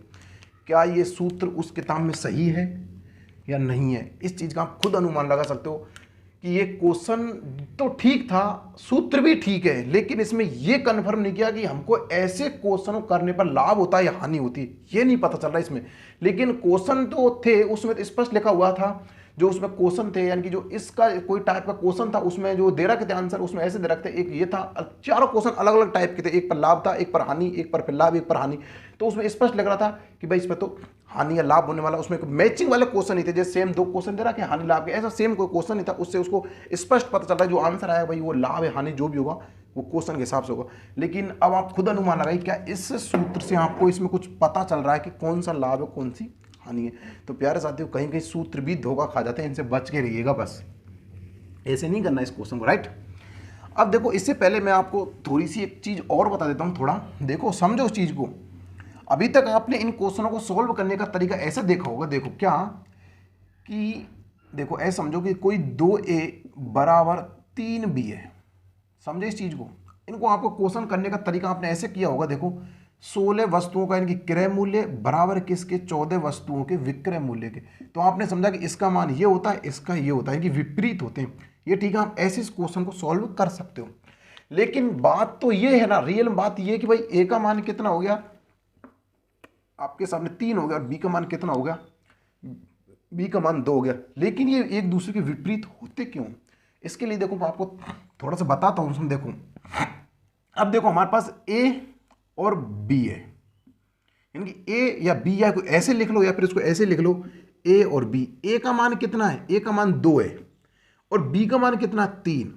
क्या ये सूत्र उस किताब में सही है या नहीं है? इस चीज का आप खुद अनुमान लगा सकते हो कि ये क्वेश्चन तो ठीक था, सूत्र भी ठीक है, लेकिन इसमें ये कंफर्म नहीं किया कि हमको ऐसे क्वेश्चन करने पर लाभ होता है या हानि होती है। ये नहीं पता चल रहा इसमें, लेकिन क्वेश्चन तो थे, उसमें तो स्पष्ट लिखा हुआ था जो उसमें क्वेश्चन थे, यानी कि जो इसका कोई टाइप का क्वेश्चन था उसमें जो दे रखे थे आंसर, उसमें ऐसे दे रखे थे। एक ये था, चारों क्वेश्चन अलग अलग टाइप के थे, एक पर लाभ था, एक पर हानि, एक पर फिर लाभ, एक पर हानि। तो उसमें स्पष्ट लग रहा था कि भाई इसमें तो हानि या लाभ होने वाला। उसमें मैचिंग वाले क्वेश्चन नहीं थे, जैसे सेम 2 क्वेश्चन दे रहा कि हानि लाभ के, ऐसा सेम कोई क्वेश्चन नहीं था। उससे उसको स्पष्ट पता चल रहा है जो आंसर आया भाई वो लाभ है हानि जो भी होगा वो क्वेश्चन के हिसाब से होगा। लेकिन अब आप खुद अनुमान लगाइए, क्या इस सूत्र से आपको इसमें कुछ पता चल रहा है कि कौन सा लाभ है कौन सी हानि है। तो प्यारे साथियों, कहीं कहीं सूत्र भी धोखा खा जाते हैं, इनसे बच के रहिएगा, बस ऐसे नहीं करना इस क्वेश्चन को, राइट। अब देखो, इससे पहले मैं आपको थोड़ी सी एक चीज़ और बता देता हूँ, थोड़ा देखो समझो उस चीज़ को। अभी तक आपने इन क्वेश्चनों को सॉल्व करने का तरीका ऐसा देखा होगा, देखो क्या कि देखो ऐसा समझो कि कोई 2a बराबर 3b है, समझे इस चीज़ को। इनको आपको क्वेश्चन करने का तरीका आपने ऐसे किया होगा, देखो 16 वस्तुओं का इनकी क्रय मूल्य बराबर किसके, 14 वस्तुओं के विक्रय मूल्य के। तो आपने समझा कि इसका मान ये होता है, इसका ये होता है, कि विपरीत होते हैं ये, ठीक है। आप ऐसे इस क्वेश्चन को सॉल्व कर सकते हो। लेकिन बात तो ये है ना, रियल बात ये कि भाई ए का मान कितना हो गया आपके सामने 3 हो गया, और बी का मान कितना हो गया, बी का मान 2 हो गया। लेकिन ये एक दूसरे के विपरीत होते क्यों, इसके लिए देखो मैं आपको थोड़ा सा बताता हूँ। देखो अब देखो हमारे पास ए और बी है, यानी कि ए या बी, या कोई ऐसे लिख लो या फिर इसको ऐसे लिख लो, ए और बी। ए का मान कितना है, ए का मान 2 है, और बी का मान कितना, 3।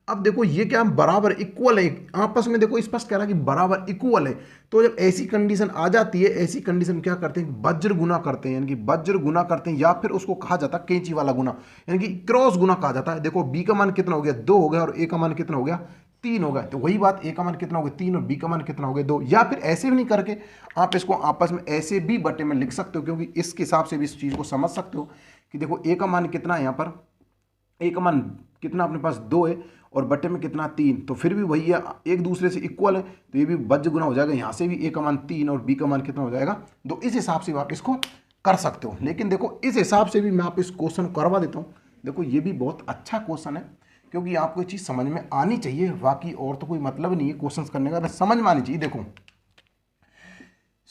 अब देखो ये क्या बराबर इक्वल है आपस में, देखो स्पष्ट कह रहा है कि बराबर इक्वल है। तो जब ऐसी कंडीशन आ जाती है, ऐसी कंडीशन क्या करते हैं, वज्र गुना करते हैं, यानी कि वज्र गुना करते हैं, या फिर उसको कहा जाता है कैंची वाला गुना, यानी कि क्रॉस गुना कहा जाता है। देखो बी का मान कितना हो गया, 2 हो गया, और ए का मान कितना हो गया, 3 हो गया। तो वही बात, ए का मान कितना हो गया, 3, और बी का मान कितना हो गया, 2। या फिर ऐसे भी नहीं करके आप इसको आपस में ऐसे भी बटे में लिख सकते हो, क्योंकि इसके हिसाब से भी इस चीज़ को समझ सकते हो कि देखो ए का मान कितना है, यहाँ पर ए का मान कितना अपने पास 2 है, और बटे में कितना, 3। तो फिर भी वही है, एक दूसरे से इक्वल है, तो ये भी वज्र गुना हो जाएगा। यहाँ से भी ए का मान 3 और बी का मान कितना हो जाएगा, 2। इस हिसाब से आप इसको कर सकते हो। लेकिन देखो इस हिसाब से भी मैं आप इस क्वेश्चन करवा देता हूँ। देखो ये भी बहुत अच्छा क्वेश्चन है, क्योंकि आपको ये चीज़ समझ में आनी चाहिए, बाकी और तो कोई मतलब नहीं है क्वेश्चन करने का, बस समझ में आनी चाहिए। देखो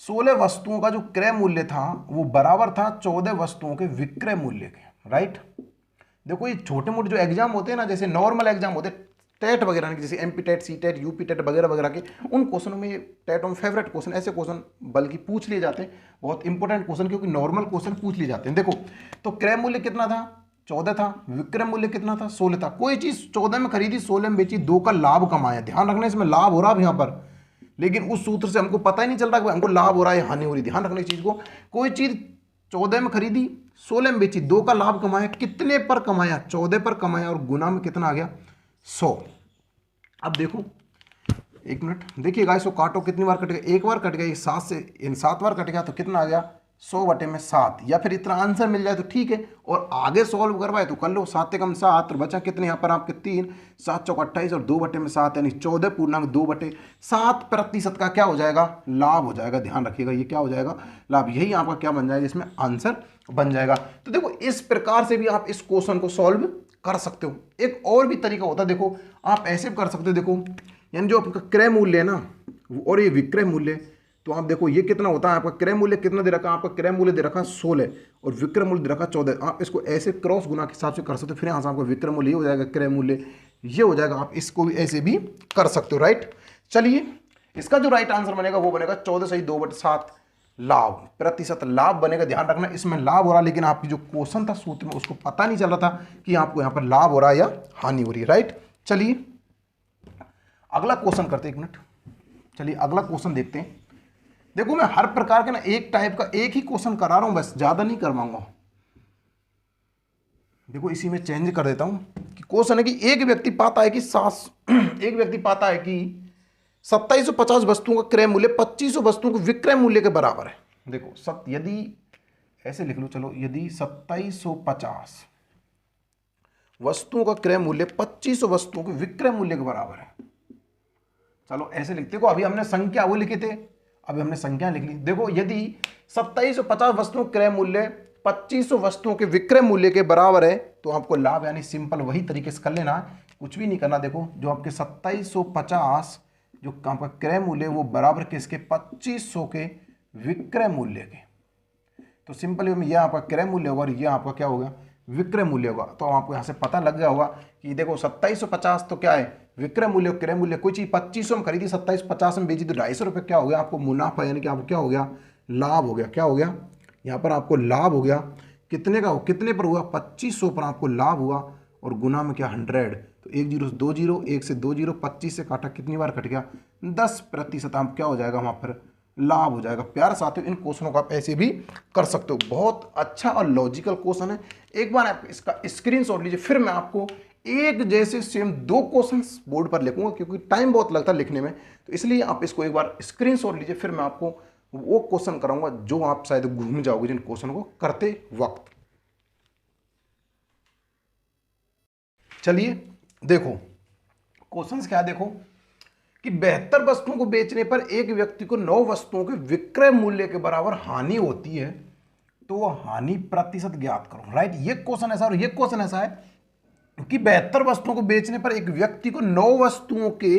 16 वस्तुओं का जो क्रय मूल्य था वो बराबर था 14 वस्तुओं के विक्रय मूल्य के, राइट। देखो ये छोटे मोटे जो एग्जाम होते हैं ना, जैसे नॉर्मल एग्जाम होते हैं, टेट वगैरह, जैसे MP TET, C TET, UP TET वगैरह वगैरह के, उन क्वेश्चनों में टेट में फेवरेट क्वेश्चन ऐसे क्वेश्चन बल्कि पूछ लिए जाते हैं, बहुत इंपॉर्टेंट क्वेश्चन, क्योंकि नॉर्मल क्वेश्चन पूछ लिए जाते हैं। देखो तो क्रय मूल्य कितना था, 14 था, विक्रय मूल्य कितना था, 16 था। कोई चीज 14 में खरीदी, 16 में बेची, 2 का लाभ कमाया। ध्यान रखना इसमें लाभ हो रहा है यहाँ पर, लेकिन उस सूत्र से हमको पता ही नहीं चल रहा कि हमको लाभ हो रहा है हानि हो रही। ध्यान रखना इस चीज को, कोई चीज 14 में खरीदी, 16 में बेची, 2 का लाभ कमाया। कितने पर कमाया, 14 पर कमाया, और गुना में कितना आ गया, 100। अब देखो एक मिनट देखिएगा, इसको काटो, कितनी बार कट गया, एक बार कट गया, 7 से इन 7 बार कट गया, तो कितना आ गया, 100 बटे में 7, या फिर इतना आंसर मिल जाए तो ठीक है, और आगे सॉल्व करवाए तो कर लो। 7 से कम 7, और बचा कितने यहाँ पर आपके 3, 7 चौक 28, और 2 बटे में 7, यानी 14.2/7% का क्या हो जाएगा, लाभ हो जाएगा। ध्यान रखिएगा, ये क्या हो जाएगा, लाभ। यही आपका क्या बन जाएगा, इसमें आंसर बन जाएगा। तो देखो इस प्रकार से भी आप इस क्वेश्चन को सॉल्व कर सकते हो। एक और भी तरीका होता है, देखो आप ऐसे भी कर सकते हो। देखो यानी जो आपका क्रय मूल्य है ना, और ये विक्रय मूल्य, तो आप देखो ये कितना होता है, आपका क्रय मूल्य कितना दे रखा है, आपका क्रय मूल्य दे रखा है 16, और विक्रय मूल्य दे रखा है 14। आप इसको ऐसे क्रॉस गुना के हिसाब से कर सकते हो, फिर यहाँ से आपका विक्रय मूल्य ये हो जाएगा, क्रय मूल्य ये हो जाएगा। आप इसको भी ऐसे भी कर सकते हो, राइट। चलिए इसका जो राइट आंसर बनेगा वो बनेगा 14/2/7 लाभ, प्रतिशत लाभ बनेगा। ध्यान रखना इसमें लाभ हो रहा है, लेकिन आपकी जो क्वेश्चन था सूत्र में उसको पता नहीं चल रहा था कि आपको यहाँ पर लाभ हो रहा है या हानि हो रही है, राइट। चलिए अगला क्वेश्चन करते हैं, एक मिनट। चलिए अगला क्वेश्चन देखते हैं। देखो मैं हर प्रकार के ना एक टाइप का एक ही क्वेश्चन करा रहा हूं, बस ज्यादा नहीं करवाऊंगा। देखो इसी में चेंज कर देता हूं कि क्वेश्चन है कि एक व्यक्ति पाता है कि 2750 वस्तुओं का क्रय मूल्य 2500 वस्तुओं के विक्रय मूल्य के बराबर है। देखो यदि ऐसे लिख लो, चलो यदि 2750 वस्तुओं का क्रय मूल्य 2500 वस्तुओं के विक्रय मूल्य के बराबर है, चलो ऐसे लिखते। देखो अभी हमने संख्या वो लिखे थे, अभी हमने संख्या लिख ली। देखो यदि 2750 वस्तुओं क्रय मूल्य 2500 वस्तुओं के विक्रय मूल्य के बराबर है, तो आपको लाभ, यानी सिंपल वही तरीके से कर लेना है, कुछ भी नहीं करना। देखो जो आपके 2750 जो आपका क्रय मूल्य वो बराबर किसके, 2500 के विक्रय मूल्य के। तो सिंपल ये आपका क्रय मूल्य होगा, और ये आपका क्या होगा, विक्रय मूल्य होगा। तो आपको यहाँ से पता लग गया होगा कि देखो 2750 तो क्या है, विक्रय मूल्य, क्रय मूल्य। कोई चीज 2500 में खरीदी, 2750 में बेची, तो 250 रुपये क्या हो गया आपको मुनाफा, यानी कि आपको क्या हो गया, लाभ हो गया। क्या हो गया, यहाँ पर आपको लाभ हो गया। कितने का, कितने पर हुआ, 2500 पर आपको लाभ हुआ, और गुना में क्या 100। तो 1 0 से 2 0, 1 से 2 0, 25 से काटा, कितनी बार कट गया, 10%। आप क्या हो जाएगा वहाँ पर लाभ हो जाएगा। प्यार साथियों, इन क्वेश्चनों को आप ऐसे भी कर सकते हो, बहुत अच्छा और लॉजिकल क्वेश्चन है। एक बार आप इसका स्क्रीनशॉट लीजिए, फिर मैं आपको एक जैसे सेम 2 क्वेश्चंस बोर्ड पर लिखूंगा, क्योंकि टाइम बहुत लगता है लिखने में, तो इसलिए आप इसको एक बार स्क्रीनशॉट लीजिए, फिर मैं आपको वो क्वेश्चन कराऊंगा जो आप शायद घूम जाओगे जिन क्वेश्चन को करते वक्त। चलिए देखो क्वेश्चंस क्या है, देखो कि 72 वस्तुओं को बेचने पर एक व्यक्ति को 9 वस्तुओं के विक्रय मूल्य के बराबर हानि होती है, तो वह हानि प्रतिशत ज्ञात करो। राइट, ये क्वेश्चन ऐसा और ये क्वेश्चन ऐसा है कि 72 वस्तुओं को बेचने पर एक व्यक्ति को 9 वस्तुओं के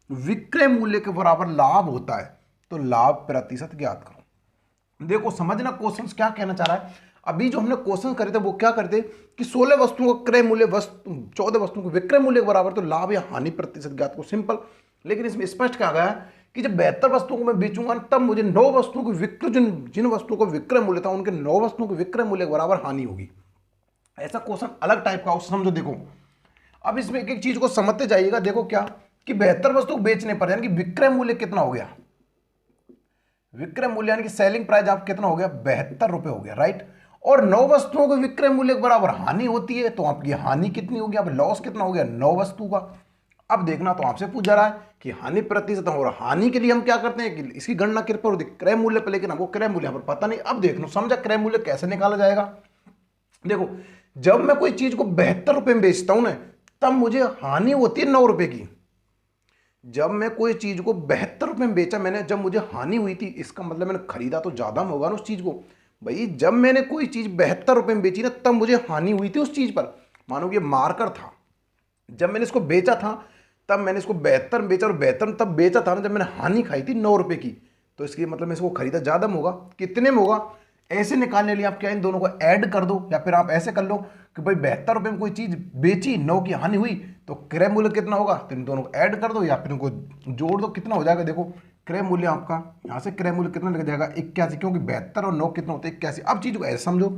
विक्रय मूल्य के बराबर लाभ होता है, तो लाभ प्रतिशत ज्ञात करो। देखो समझना क्वेश्चन क्या कहना चाह रहा है। अभी जो हमने क्वेश्चन करे थे वो क्या करते कि 16 वस्तुओं का क्रय मूल्य 14 वस्तुओं के विक्रय मूल्य के बराबर, तो लाभ या हानि प्रतिशत ज्ञात करो, सिंपल। लेकिन इसमें स्पष्ट क्या गया कि जब 72 वस्तुओं को मैं बेचूंगा तब मुझे 9 वस्तुओं के विक्रय, जिन वस्तुओं का विक्रय मूल्य था उनके 9 वस्तुओं के विक्रय मूल्य के बराबर हानि होगी। ऐसा क्वेश्चन अलग टाइप का हो, समझो। देखो अब इसमें एक एक चीज को समझते जाइएगा। देखो क्या कि 72 वस्तु को बेचने पर यानी कि विक्रय मूल्य कितना हो गया, विक्रय मूल्य यानी कि सेलिंग प्राइस आप कितना हो गया, 72 रुपए हो गया। राइट, और 9 वस्तुओं के विक्रय मूल्य के बराबर हानि होती है, तो आपकी हानि कितनी होगी, अब लॉस कितना हो गया, 9 वस्तु का। अब देखना तो आपसे पूछ जा रहा है कि हानि प्रतिशत, और हानि के लिए हम क्या करते हैं कि इसकी गणना किस पर होती है, क्रय मूल्य पर, लेकिन हमको क्रय मूल्य पर पता नहीं। अब देखना समझा क्रय मूल्य कैसे निकाला जाएगा। देखो जब मैं कोई चीज को 72 रुपए में बेचता हूं ना, तब मुझे हानि होती है 9 रुपए की। जब मैं कोई चीज को 72 रुपए में बेचा मैंने, जब मुझे हानि हुई थी, इसका मतलब मैंने खरीदा तो ज्यादा में होगा ना उस चीज को। भाई जब मैंने कोई चीज 72 रुपए में बेची ना, तब मुझे हानि हुई थी उस चीज पर। मानो कि ये मार्कर था, जब मैंने इसको बेचा था तब मैंने इसको 72 में बेचा, और 72 तब बेचा था ना जब मैंने हानि खाई थी 9 रुपए की, तो इसकी मतलब मैं इसको खरीदा ज्यादा में होगा। कितने में होगा, ऐसे निकालने के लिए आप क्या इन दोनों को ऐड कर दो, या फिर आप ऐसे कर लो कि भाई 72 रुपए में कोई चीज बेची, 9 की हानि हुई, तो क्रय मूल्य कितना होगा, तो इन दोनों को ऐड कर दो या फिर इनको जोड़ दो, कितना हो जाएगा। देखो क्रय मूल्य आपका यहां से क्रय मूल्य कितना लग जाएगा, 81, क्योंकि 72 और 9 कितना होता है, 81। अब चीज को ऐसे समझो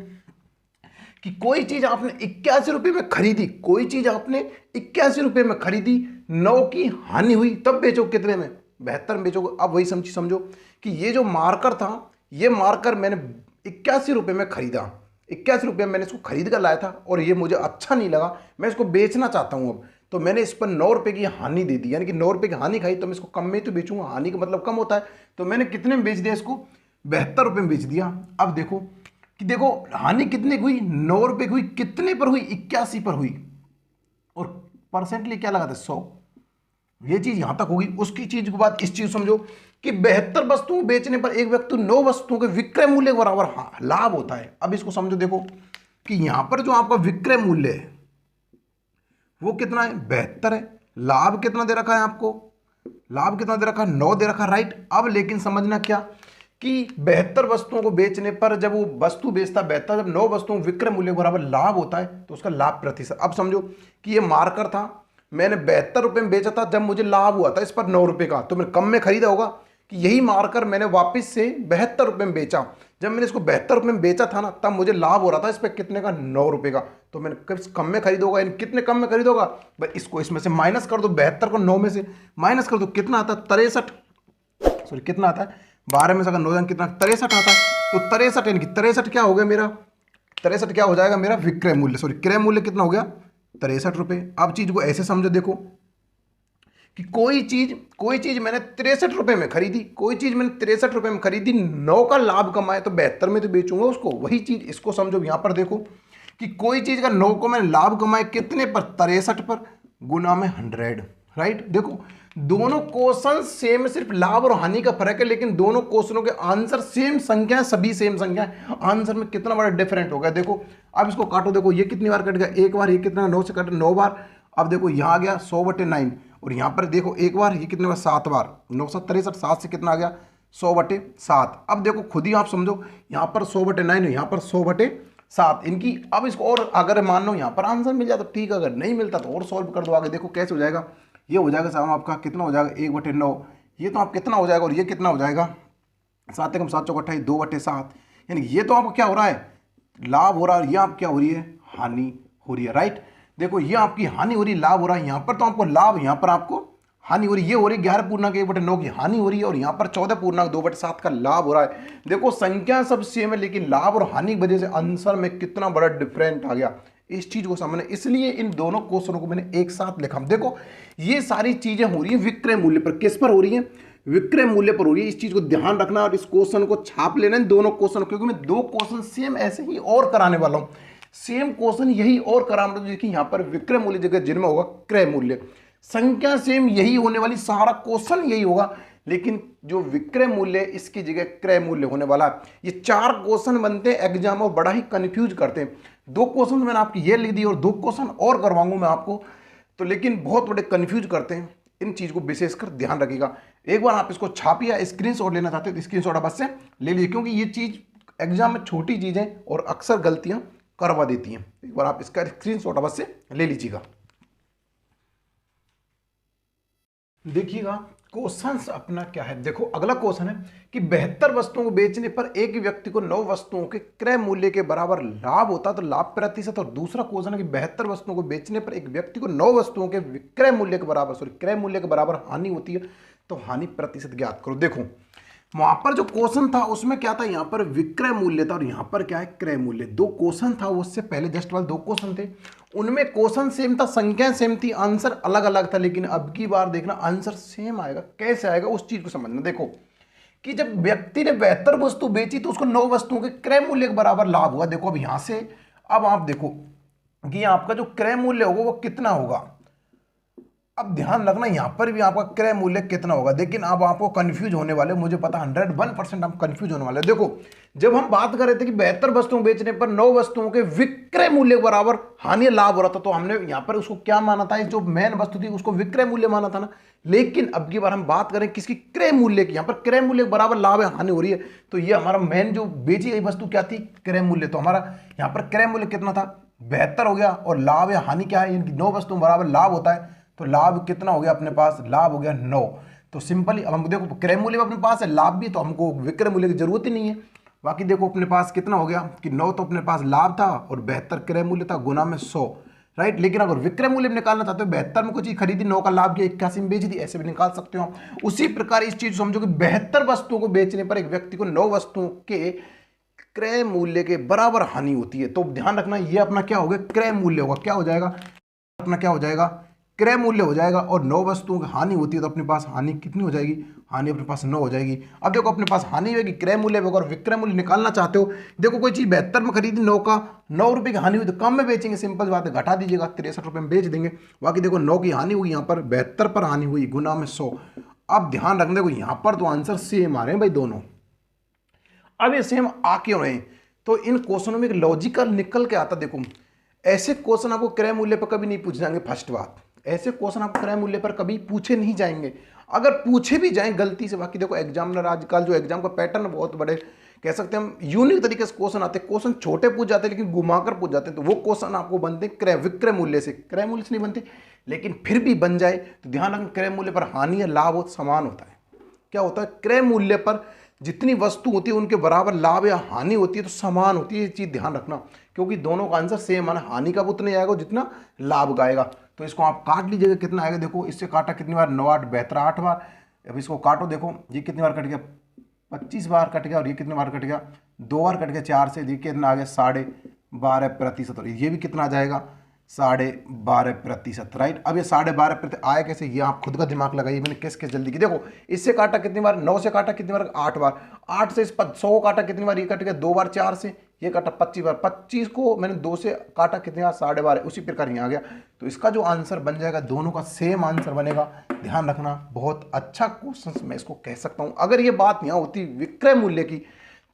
कि कोई चीज आपने 81 रुपए में खरीदी, कोई चीज आपने 81 रुपए में खरीदी, 9 की हानि हुई, तब बेचो कितने में, 72 में बेचोगे। अब वही समझो कि ये जो मार्कर था, ये मार्कर मैंने 81 रुपए में खरीदा, 81 रुपये में मैंने इसको खरीद कर लाया था, और ये मुझे अच्छा नहीं लगा, मैं इसको बेचना चाहता हूं अब, तो मैंने इस पर 9 रुपये की हानि दे दी, यानी कि 9 रुपये की हानि खाई, तो मैं इसको कम में तो बेचूंगा, हानि का मतलब कम होता है। तो मैंने कितने में बेच दिया इसको, 72 रुपये में बेच दिया। अब देखो कि देखो हानि कितने की हुई, 9 रुपये की हुई, कितने पर हुई, 81 पर हुई, और परसेंटली क्या लगा था, 100। ये चीज यहां तक होगी। उसकी चीज के बाद इस चीज समझो कि 72 वस्तुओं बेचने पर एक व्यक्ति 9 वस्तुओं के विक्रय मूल्य के बराबर लाभ होता है। अब इसको समझो, देखो कि यहां पर जो आपका विक्रय मूल्य है वो कितना है, 72 है। लाभ कितना दे रखा है आपको, लाभ कितना दे रखा है, 9 दे रखा है। राइट, अब लेकिन समझना क्या कि 72 वस्तुओं को बेचने पर जब वो वस्तु बेचता 72, जब 9 वस्तुओं विक्रय मूल्य के बराबर लाभ होता है, तो उसका लाभ प्रतिशत। अब समझो कि ये मार्कर था, मैंने 72 रुपये में बेचा था, जब मुझे लाभ हुआ था इस पर 9 रुपये का, तो मैंने कम में खरीदा होगा। कि यही मार्कर मैंने वापस से 72 रुपये में बेचा, जब मैंने इसको 72 रुपये में बेचा था ना, तब मुझे लाभ हो रहा था इस पर कितने का, 9 रुपये का, तो मैंने कम में खरीदोगा। इन कितने कम में खरीदोगा, भाई इसको इसमें से माइनस कर दो, 72 को 9 में से माइनस कर दो, कितना आता है, 63, सॉरी कितना आता है, 12 में से अगर 9 जाए कितना, 63 आता है। तो 63 यानी कि 63 क्या हो गया मेरा, 63 क्या हो जाएगा मेरा विक्रय मूल्य, सॉरी क्रय मूल्य कितना हो गया, 63 रुपये। अब चीज को ऐसे समझो, देखो कि कोई चीज मैंने 63 रुपये में खरीदी, कोई चीज मैंने 63 रुपये में खरीदी, 9 का लाभ कमाए, तो 72 में तो बेचूंगा उसको। वही चीज इसको समझो, यहां पर देखो कि कोई चीज का 9 को मैंने लाभ कमाए कितने पर, 63 पर, गुना में 100। राइट, देखो दोनों क्वेश्चन सेम, सिर्फ लाभ और हानि का फर्क है, लेकिन दोनों क्वेश्चनों के आंसर सेम संख्या है, सभी सेम संख्या है, आंसर में कितना बड़ा डिफरेंट हो गया। देखो अब इसको काटो, देखो ये कितनी बार कट गया, एक बार, ये कितना, 9 से काटे 9 बार। अब देखो यहाँ आ गया 100/9, और यहाँ पर देखो एक बार, ये कितने बार, 7 बार, 9 7 63, 7 से कितना आ गया, 100/7। अब देखो खुद ही आप समझो, यहाँ पर 100/9 यहाँ पर 100/7 इनकी। अब इसको और अगर मान लो यहाँ पर आंसर मिल जाता ठीक, अगर नहीं मिलता तो और सॉल्व कर दो आगे। देखो कैसे हो जाएगा, ये हो जाएगा साहब आपका कितना हो जाएगा, 1/9, ये तो आप कितना हो जाएगा, और ये कितना हो जाएगा, 7 एकम 7 चौक 28, 2/7, यानी ये तो आपको क्या हो रहा है, लाभ हो रहा है, और ये आप क्या हो रही है, हानि हो रही है। राइट, देखो ये आपकी हानि हो रही है, लाभ हो रहा है, यहाँ पर तो आपको लाभ, यहाँ पर आपको हानि हो रही है, ये हो रही है 11.1/9 की हानि हो रही है, और यहाँ पर 14.2/7 का लाभ हो रहा है। देखो संख्या सब सेम है, लेकिन लाभ और हानि की वजह से आंसर में कितना बड़ा डिफरेंट आ गया, इस चीज को समझना। इसलिए इन दोनों क्वेश्चनों को मैंने एक साथ लिखा। देखो ये सारी चीजें हो रही है विक्रय मूल्य पर, किस पर हो रही है, विक्रय मूल्य पर हो रही है। इस चीज को ध्यान रखना और इस क्वेश्चन को छाप लेना, इन दोनों क्वेश्चन, क्योंकि मैं दो क्वेश्चन सेम ऐसे ही और कराने वाला हूं, सेम क्वेश्चन यही और कराना। देखिए यहाँ पर विक्रय मूल्य जगह जिनमें होगा क्रय मूल्य, संख्या सेम यही होने वाली, सारा क्वेश्चन यही होगा, लेकिन जो विक्रय मूल्य इसकी जगह क्रय मूल्य होने वाला है। ये 4 क्वेश्चन बनते हैं एग्जाम और बड़ा ही कंफ्यूज करते हैं। 2 क्वेश्चन मैंने आपकी ये लिख दी और 2 क्वेश्चन और करवाऊंगा मैं आपको, तो लेकिन बहुत बड़े कंफ्यूज करते हैं। इन चीज को विशेषकर ध्यान रखिएगा। एक बार आप इसको छापिए, स्क्रीनशॉट लेना चाहते हो तो स्क्रीनशॉट आप से ले लीजिए, क्योंकि ये चीज एग्जाम में छोटी चीजें और अक्सर गलतियां करवा देती हैं। एक बार आप इसका स्क्रीनशॉट अवश्य ले लीजिएगा। देखिएगा क्वेश्चन अपना क्या है। देखो अगला क्वेश्चन है कि 72 वस्तुओं को बेचने पर एक व्यक्ति को 9 वस्तुओं के क्रय मूल्य के बराबर लाभ होता है, तो लाभ प्रतिशत। और दूसरा क्वेश्चन है कि 72 वस्तुओं को बेचने पर एक व्यक्ति को 9 वस्तुओं के विक्रय मूल्य के बराबर क्रय मूल्य के बराबर हानि होती है, तो हानि प्रतिशत ज्ञात करो। देखो वहां पर जो क्वेश्चन था उसमें क्या था, यहाँ पर विक्रय मूल्य था और यहाँ पर क्या है क्रय मूल्य। 2 क्वेश्चन था, उससे पहले जस्ट वाले 2 क्वेश्चन थे, उनमें क्वेश्चन सेम था, संख्याएं सेम थी, आंसर अलग अलग था। लेकिन अब की बार देखना आंसर सेम आएगा, कैसे आएगा उस चीज को समझना। देखो कि जब व्यक्ति ने 72 वस्तु बेची तो उसको 9 वस्तुओं के क्रय मूल्य के बराबर लाभ हुआ। देखो अब यहां से अब आप देखो कि आपका जो क्रय मूल्य होगा वो कितना होगा। अब ध्यान रखना यहां पर भी आपका क्रय मूल्य कितना होगा, लेकिन अब आपको कंफ्यूज होने वाले, मुझे पता 101% आप कंफ्यूज होने वाले। देखो जब हम बात कर रहे थे कि 72 वस्तुओं बेचने पर 9 वस्तुओं के विक्रय मूल्य के बराबर हानि लाभ हो रहा था, तो हमने यहां पर उसको क्या माना था, जो मेन वस्तु थी उसको विक्रय मूल्य माना था ना। लेकिन अब की बार हम बात करें किसकी, क्रय मूल्य की। यहां पर क्रय मूल्य के बराबर लाभ है हानि हो रही है, तो ये हमारा मेन जो बेची गई वस्तु क्या थी, क्रय मूल्य। तो हमारा यहां पर क्रय मूल्य कितना था, 72 हो गया, और लाभ या हानि क्या है, इनकी 9 वस्तुओं बराबर लाभ होता है, तो लाभ कितना हो गया अपने पास, लाभ हो गया 9। तो सिंपली अब हम देखो क्रय मूल्य अपने पास है, लाभ भी, तो हमको विक्रय मूल्य की जरूरत ही नहीं है। बाकी देखो अपने पास कितना हो गया कि 9 तो अपने पास लाभ था और 72 क्रय मूल्य था, गुना में 100, राइट। लेकिन अगर विक्रय मूल्य निकालना चाहते हो, 72 में कोई चीज खरीदी, 9 का लाभ किया, 81 में बेच दी, ऐसे भी निकाल सकते हो। उसी प्रकार इस चीज समझो कि 72 वस्तुओं को बेचने पर एक व्यक्ति को 9 वस्तुओं के क्रय मूल्य के बराबर हानि होती है। तो ध्यान रखना ये अपना क्या होगा, क्रय मूल्य होगा। क्या हो जाएगा अपना, क्या हो जाएगा, क्रय मूल्य हो जाएगा। और 9 वस्तुओं की हानि होती है, तो अपने पास हानि कितनी हो जाएगी, हानि अपने पास 9 हो जाएगी। अब देखो अपने पास हानि होगी, क्रय मूल्य होगा, और विक्रय मूल्य निकालना चाहते हो। देखो कोई चीज 72 में खरीदी, 9 रुपए की हानि हुई, तो कम में बेचेंगे, सिंपल बात है, घटा दीजिएगा, 63 रुपए में बेच देंगे। बाकी देखो 9 की हानि हुई, यहाँ पर 72 पर हानि हुई, गुना में 100। अब ध्यान रखना, देखो यहाँ पर तो आंसर सेम आ रहे हैं भाई दोनों। अब ये सेम आ क्यों रहे हैं, तो इन क्वेश्चनों में एक लॉजिकल निकल के आता। देखो ऐसे क्वेश्चन आपको क्रय मूल्य पर कभी नहीं पूछ जाएंगे। फर्स्ट बात, ऐसे क्वेश्चन आपको क्रय मूल्य पर कभी पूछे नहीं जाएंगे, अगर पूछे भी जाएं गलती से। बाकी देखो एग्जामिनर आजकल जो एग्जाम का पैटर्न बहुत बड़े कह सकते हैं हम, यूनिक तरीके से क्वेश्चन आते हैं। क्वेश्चन छोटे पूछ जाते हैं लेकिन घुमाकर पूछ जाते हैं, तो वो क्वेश्चन आपको बनते हैं क्रय विक्रय मूल्य से, क्रय मूल्य से नहीं बनते। लेकिन फिर भी बन जाए तो ध्यान रखना, क्रय मूल्य पर हानि या लाभ हो समान होता है। क्या होता है, क्रय मूल्य पर जितनी वस्तु होती है उनके बराबर लाभ या हानि होती है, तो समान होती है। ये चीज ध्यान रखना, क्योंकि दोनों का आंसर सेम है, हानि का उतना ही आएगा जितना लाभ का आएगा। तो इसको आप काट लीजिएगा, कितना आएगा देखो, इससे काटा कितनी बार, 9 8 72 8 बार। अब इसको काटो, देखो ये कितनी बार कट गया, 25 बार कट गया, और ये कितनी बार कट गया, 2 बार कट गया, 4 से। ये कितना आ गया, 12.5%। और ये भी कितना आ जाएगा, 12.5%, राइट। अब ये 12.5% आया कैसे, ये आप खुद का दिमाग लगाइए, मैंने किस जल्दी की। देखो इससे काटा कितनी बार, 9 से काटा कितनी बार, 8 बार। 8 से 100 को काटा कितनी बार, ये कट गया 2 बार। 4 से ये काटा 25 बार। 25 को मैंने 2 से काटा कितनी बार, 12.5। उसी प्रकार यहाँ आ गया। तो इसका जो आंसर बन जाएगा, दोनों का सेम आंसर बनेगा। ध्यान रखना, बहुत अच्छा क्वेश्चन मैं इसको कह सकता हूँ। अगर ये बात यहाँ होती विक्रय मूल्य की,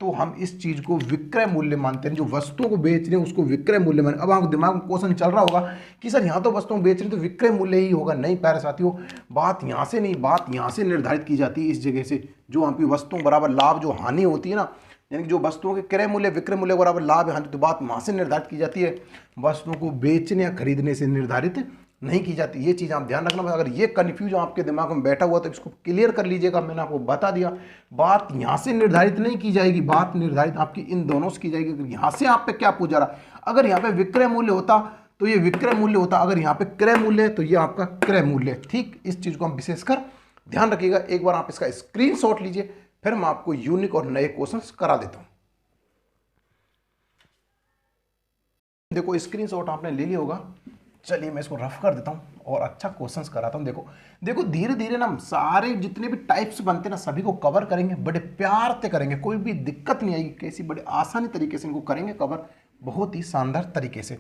तो हम इस चीज को विक्रय मूल्य मानते हैं। जो वस्तुओं को बेच रहे हैं उसको विक्रय मूल्य मानते हैं। अब आपको दिमाग में क्वेश्चन चल रहा होगा कि सर यहाँ तो वस्तुओं बेच रहे हैं तो विक्रय मूल्य ही होगा। नहीं प्यारे साथियों, बात यहाँ से नहीं, बात यहाँ से निर्धारित की जाती है। इस जगह से जो आपकी वस्तुओं बराबर लाभ जो हानि होती है ना, यानी कि जो वस्तुओं के क्रय मूल्य विक्रय मूल्य बराबर लाभ हानि, तो बात वहाँ से निर्धारित की जाती है, वस्तुओं को बेचने या खरीदने से निर्धारित नहीं की जाती। ये चीज़ आप ध्यान रखना। अगर ये कन्फ्यूज आपके दिमाग में बैठा हुआ तो इसको क्लियर कर लीजिएगा। मैंने आपको बता दिया, बात यहाँ से निर्धारित नहीं की जाएगी, बात निर्धारित आपकी इन दोनों से की जाएगी। अगर यहाँ से आप पे क्या पूछा रहा, अगर यहाँ पे विक्रय मूल्य होता तो ये विक्रय मूल्य होता। अगर यहाँ पे क्रय मूल्य है तो ये आपका क्रय मूल्य है। ठीक, इस चीज को हम विशेषकर ध्यान रखिएगा। एक बार आप इसका स्क्रीनशॉट लीजिए, फिर मैं आपको यूनिक और नए क्वेश्चंस करा देता हूं। देखो स्क्रीनशॉट आपने ले लिया होगा। चलिए मैं इसको रफ कर देता हूं और अच्छा क्वेश्चंस कराता हूं। देखो देखो धीरे धीरे ना सारे जितने भी टाइप्स बनते हैं ना सभी को कवर करेंगे, बड़े प्यार से करेंगे, कोई भी दिक्कत नहीं आएगी। कैसी बड़े आसानी तरीके से इनको करेंगे कवर, बहुत ही शानदार तरीके से।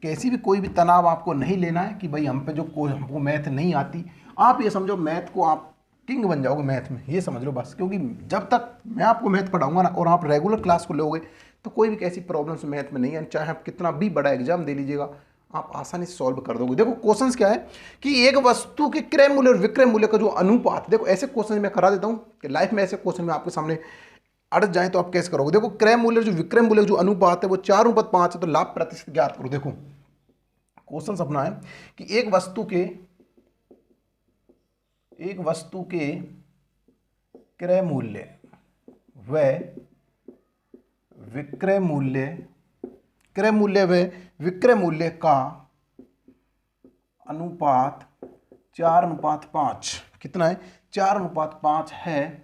कैसी भी कोई भी तनाव आपको नहीं लेना है कि भाई हम पे जो कोई हमको मैथ नहीं आती। आप ये समझो मैथ को आप किंग बन जाओगे मैथ में, ये समझ लो बस। क्योंकि जब तक मैं आपको मैथ पढ़ाऊंगा ना और आप रेगुलर क्लास को लोगे तो कोई भी ऐसी प्रॉब्लम्स मैथ में नहीं है। चाहे आप कितना भी बड़ा एग्जाम दे लीजिएगा, आप आसानी से सॉल्व कर दोगे। देखो क्वेश्चंस क्या है कि एक वस्तु के क्रय मूल्य और विक्रय मूल्य का जो अनुपात, देखो ऐसे क्वेश्चन मैं करा देता हूं कि लाइफ में ऐसे क्वेश्चन में आपके सामने अड़ जाए तो आप कैसे करोगे। देखो क्रय मूल्य जो विक्रय मूल्य जो अनुपात है वो 4:5 है, तो लाभ प्रतिशत ज्ञात करो। देखो क्वेश्चन अपना है कि एक वस्तु के क्रय मूल्य व विक्रय मूल्य, क्रय मूल्य व विक्रय मूल्य का अनुपात 4:5 कितना है, 4:5 है,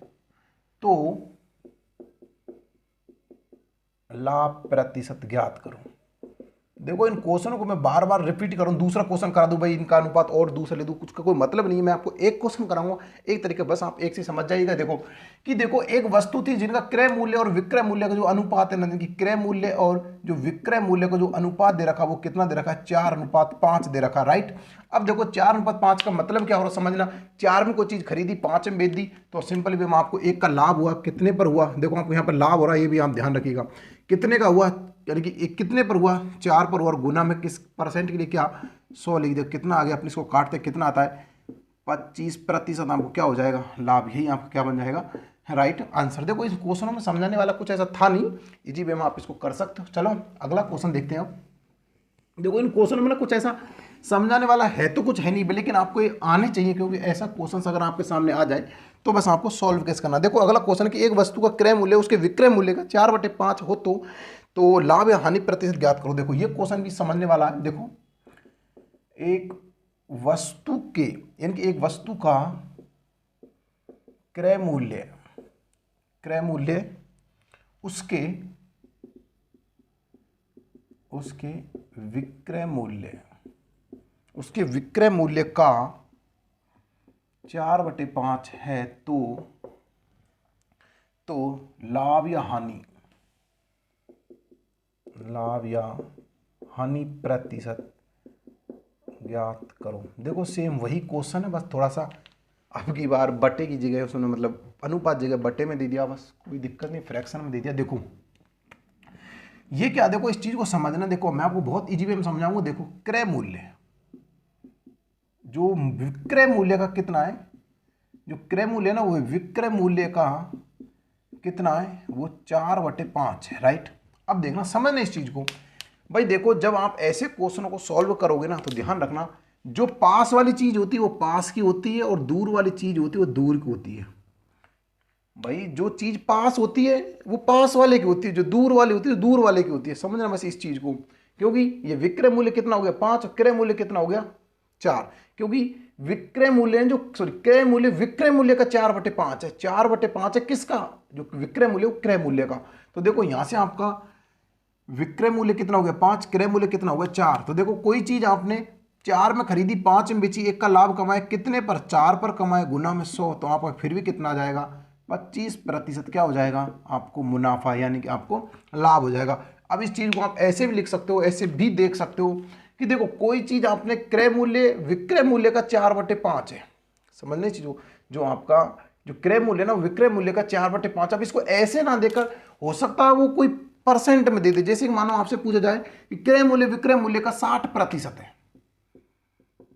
तो लाभ प्रतिशत ज्ञात करो। देखो इन क्वेश्चनों को मैं बार बार रिपीट करूं, दूसरा क्वेश्चन करा दूं भाई इनका अनुपात और दूसरा ले दूं, कुछ का कोई मतलब नहीं है। मैं आपको एक क्वेश्चन कराऊंगा एक तरीके, बस आप एक से समझ जाइएगा। देखो एक वस्तु थी जिनका क्रय मूल्य और विक्रय मूल्य का जो अनुपात है ना, कि क्रय मूल्य और जो विक्रय मूल्य का जो अनुपात दे रखा वो कितना दे रखा है, 4:5 दे रखा। राइट, अब देखो 4:5 का मतलब क्या हो रहा समझना। 4 में कोई चीज खरीदी, 5 में बेच दी, तो सिंपल वे आपको एक का लाभ हुआ, कितने पर हुआ, देखो आपको यहाँ पर लाभ हो रहा है, ये भी आप ध्यान रखिएगा। कितने का हुआ, यानी कि एक कितने पर हुआ, 4 पर हुआ, और गुना में किस परसेंट के लिए क्या 100 लिख दे, कितना आ गया, अपने इसको काटते कितना आता है 25%। आपको क्या हो जाएगा लाभ, यही आपका क्या बन जाएगा राइट आंसर। देखो इस क्वेश्चनों में समझाने वाला कुछ ऐसा था नहीं, इजी वे में आप इसको कर सकते हो। चलो अगला क्वेश्चन देखते हैं। देखो इन क्वेश्चन में ना कुछ ऐसा समझाने वाला है तो कुछ है नहीं, लेकिन आपको ये आने चाहिए, क्योंकि ऐसा क्वेश्चन अगर आपके सामने आ जाए तो बस आपको सॉल्व कैसे करना। देखो अगला क्वेश्चन कि एक वस्तु का क्रय मूल्य उसके विक्रय मूल्य का 4/5 हो तो लाभ या हानि प्रतिशत ज्ञात करो। देखो ये क्वेश्चन भी समझने वाला है। देखो एक वस्तु के, यानी कि एक वस्तु का क्रय मूल्य उसके विक्रय मूल्य का 4/5 है, तो लाभ या हानि प्रतिशत ज्ञात करो। देखो सेम वही क्वेश्चन है, बस थोड़ा सा आपकी बार बटे की जगह उसने मतलब अनुपात जगह बटे में दे दिया, बस कोई दिक्कत नहीं, फ्रैक्शन में दे दिया। देखो ये क्या, देखो इस चीज को समझना। देखो मैं आपको बहुत इजी वे में समझाऊंगा। देखो क्रय मूल्य, जो विक्रय मूल्य का कितना है, जो क्रय मूल्य है ना वो विक्रय मूल्य का कितना है, वो 4/5 है। राइट, अब देखना समझना इस चीज को भाई। देखो जब आप ऐसे क्वेश्चनों को सॉल्व करोगे ना तो ध्यान रखना, जो पास वाली चीज होती है वो पास की होती है, और दूर वाली चीज होती है वो दूर की होती है। भाई जो चीज पास होती है वो पास वाले की होती है, जो दूर वाली होती है दूर वाले की होती है। समझना बस इस चीज को, क्योंकि ये विक्रय मूल्य कितना हो गया 5, क्रय मूल्य कितना हो गया 4, क्योंकि विक्रय मूल्य क्रय मूल्य विक्रय मूल्य का 4/5 है। 4/5 है किसका, जो विक्रय मूल्य वो क्रय मूल्य का। तो देखो यहां से आपका विक्रय मूल्य कितना हो गया 5, क्रय मूल्य कितना हो गया 4। तो देखो कोई चीज आपने 4 में खरीदी, 5 में बेची, एक का लाभ कमाए, कितने पर 4 पर कमाए, गुना में 100, तो आपका फिर भी कितना आ जाएगा 25% क्या हो जाएगा आपको मुनाफा, यानी कि आपको लाभ हो जाएगा। अब इस चीज को आप ऐसे भी लिख सकते हो, ऐसे भी देख सकते हो कि देखो कोई चीज आपने क्रय मूल्य विक्रय मूल्य का 4/5 है। समझने चीज जो आपका जो क्रय मूल्य ना विक्रय मूल्य का 4/5। अब इसको ऐसे ना देकर, हो सकता है वो कोई परसेंट में दे दे, जैसे मानो आपसे पूछा जाए कि क्रय मूल्य विक्रय मूल्य का 60% है,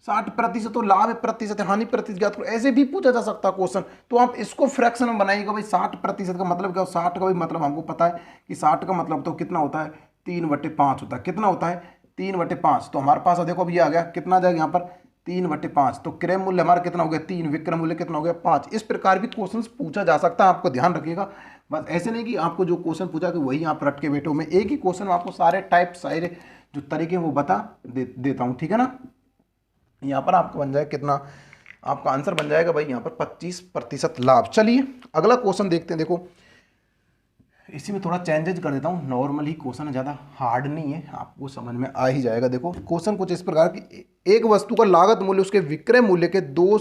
60% तो लाभ प्रतिशत है, हानि प्रतिशत ज्ञात करो, ऐसे भी पूछा जा सकता है क्वेश्चन। तो आप इसको फ्रैक्शन में बनाइएगा भाई। 60% का मतलब क्या, 60 का भी मतलब हमको पता है कि 60 का मतलब तो कितना होता है 3/5 होता है। कितना होता है 3/5। तो हमारे पास देखो अब ये आ गया, कितना आ जाएगा यहाँ पर 3/5। तो क्रय मूल्य हमारा कितना हो गया 3, विक्रय मूल्य कितना हो गया 5। इस प्रकार भी क्वेश्चन पूछा जा सकता है, आपको ध्यान रखिएगा। बस ऐसे नहीं कि आपको जो क्वेश्चन पूछा कि वही आप रट के बैठो। मैं एक ही क्वेश्चन में आपको सारे टाइप सारे जो तरीके वो बता देता हूँ, ठीक है ना। यहाँ पर आपका बन जाए कितना, आपका आंसर बन जाएगा भाई यहाँ पर 25% लाभ। चलिए अगला क्वेश्चन देखते हैं। देखो इसी में थोड़ा चेंजेज कर देता हूँ, नॉर्मल ही क्वेश्चन है, ज़्यादा हार्ड नहीं है, आपको समझ में आ ही जाएगा। देखो क्वेश्चन कुछ इस प्रकार की, एक वस्तु का लागत मूल्य उसके विक्रय मूल्य के दो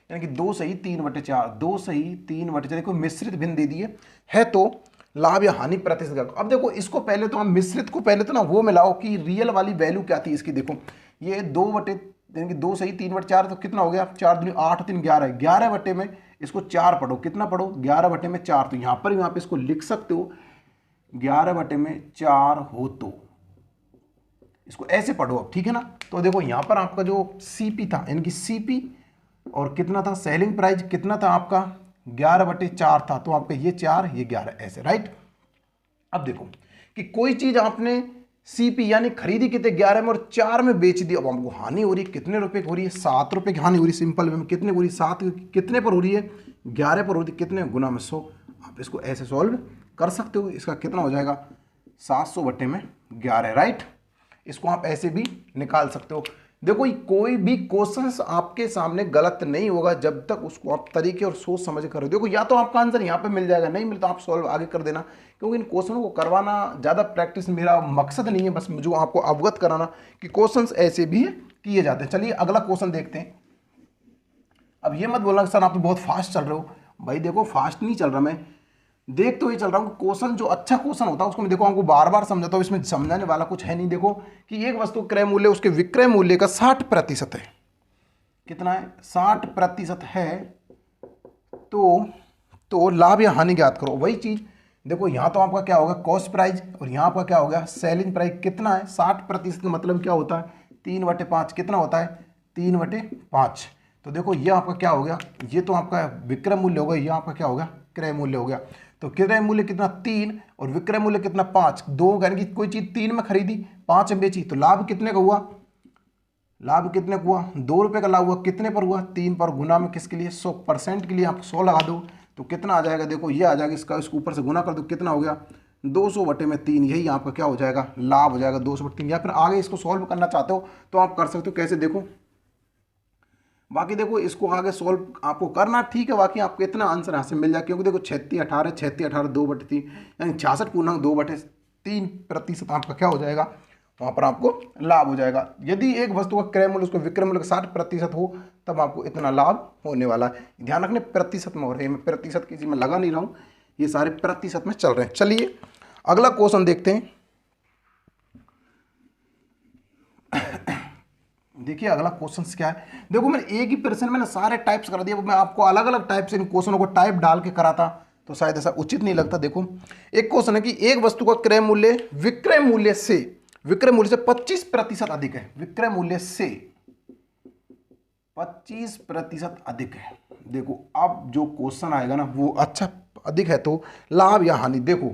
यानी कि 2 सही 3/4, 2 सही 3/4 देखो मिश्रित भिन्न दे दिए है तो लाभ या हानि प्रतिशत का। अब देखो इसको पहले तो हम मिश्रित को पहले तो ना वो मिलाओ कि रियल वाली वैल्यू क्या थी इसकी। देखो ये 2 सही 3/4 तो कितना हो गया, 4 दूनी 8 3 11, 11 बटे में इसको 4 पढ़ो, कितना पढ़ो 11 बटे में 4, तो यहाँ पर इसको लिख सकते हो 11 बटे में 4 हो तो इसको ऐसे पढ़ो अब, ठीक है ना। तो देखो यहाँ पर आपका जो सीपी था यानी कि सीपी और कितना था सेलिंग प्राइस कितना था आपका 11/4 था, तो आपका ये 4 ये 11 ऐसे, राइट। अब देखो कि कोई चीज आपने सीपी यानी खरीदी कितने 11 में और 4 में बेच दी, अब हमको हानि हो रही है कितने रुपए की हो रही है, 7 रुपए की हानि हो रही है। सिंपल वे में कितने हो रही है, 7 कितने पर हो रही है 11 पर हो रही है, कितने गुना में 100। आप इसको ऐसे सॉल्व कर सकते हो, इसका कितना हो जाएगा 700 बटे में 11, राइट। इसको आप ऐसे भी निकाल सकते हो। देखो कोई भी क्वेश्चंस आपके सामने गलत नहीं होगा जब तक उसको आप तरीके और सोच समझ कर। देखो या तो आपका आंसर यहाँ पे मिल जाएगा, नहीं मिलता आप सॉल्व आगे कर देना, क्योंकि इन क्वेश्चनों को करवाना ज़्यादा प्रैक्टिस मेरा मकसद नहीं है, बस मुझे आपको अवगत कराना कि क्वेश्चंस ऐसे भी किए जाते हैं। चलिए अगला क्वेश्चन देखते हैं। अब ये मत बोलना सर आप तो बहुत फास्ट चल रहे हो, भाई देखो फास्ट नहीं चल रहा मैं, देख तो ये चल रहा हूँ। क्वेश्चन जो अच्छा क्वेश्चन होता है उसको मैं देखो आपको बार बार समझाता हूँ, इसमें समझाने वाला कुछ है नहीं। देखो कि एक वस्तु क्रय मूल्य उसके विक्रय मूल्य का 60% है, कितना है 60% है, तो लाभ या हानि ज्ञात करो। वही चीज देखो यहाँ तो आपका क्या होगा कॉस्ट प्राइस और यहाँ आपका क्या होगा सेलिंग प्राइस, कितना है 60% का मतलब क्या होता है 3/5, कितना होता है 3/5। तो देखो ये आपका क्या हो गया, ये तो आपका विक्रय मूल्य होगा, ये आपका क्या होगा क्रय मूल्य हो गया। तो क्रय मूल्य कितना 3 और विक्रय मूल्य कितना 5, 2 यानी कि कोई चीज 3 में खरीदी 5 में बेची, तो लाभ कितने का हुआ, लाभ कितने का हुआ 2 रुपए का लाभ हुआ, कितने पर हुआ 3 पर, गुना में किसके लिए 100% के लिए आप 100 लगा दो तो कितना आ जाएगा, देखो ये आ जाएगा, इसको ऊपर से गुना कर दो कितना हो गया 200 बटे में 3, यही आपका क्या हो जाएगा लाभ हो जाएगा 200 बटे 3। या फिर आगे इसको सॉल्व करना चाहते हो तो आप कर सकते हो, कैसे देखो बाकी देखो इसको आगे सॉल्व आपको करना ठीक है, बाकी आपको इतना आंसर यहाँ से मिल जाए, क्योंकि देखो 36 18 2/3 यानी 66.2/3% आपका क्या हो जाएगा वहाँ पर आपको लाभ हो जाएगा। यदि एक वस्तु का क्रय मूल्य उसको विक्रय मूल्य का 60% हो तब आपको इतना लाभ होने वाला है। ध्यान रखने प्रतिशत में हो रहे हैं, मैं प्रतिशत किसी में लगा नहीं रहा हूँ, ये सारे प्रतिशत में चल रहे हैं। चलिए अगला क्वेश्चन देखते हैं। देखिए अगला क्वेश्चन क्या है, देखो मैंने एक ही प्रश्न में ना सारे टाइप्स कर दिया, मैं आपको अलग अलग टाइप से इन क्वेश्चनों को टाइप डाल के कराता तो शायद ऐसा उचित नहीं लगता। देखो एक क्वेश्चन है कि एक वस्तु का क्रय मूल्य विक्रय मूल्य से 25% अधिक है, विक्रय मूल्य से 25% अधिक है। देखो अब जो क्वेश्चन आएगा ना वो अच्छा अधिक है तो लाभ या हानि। देखो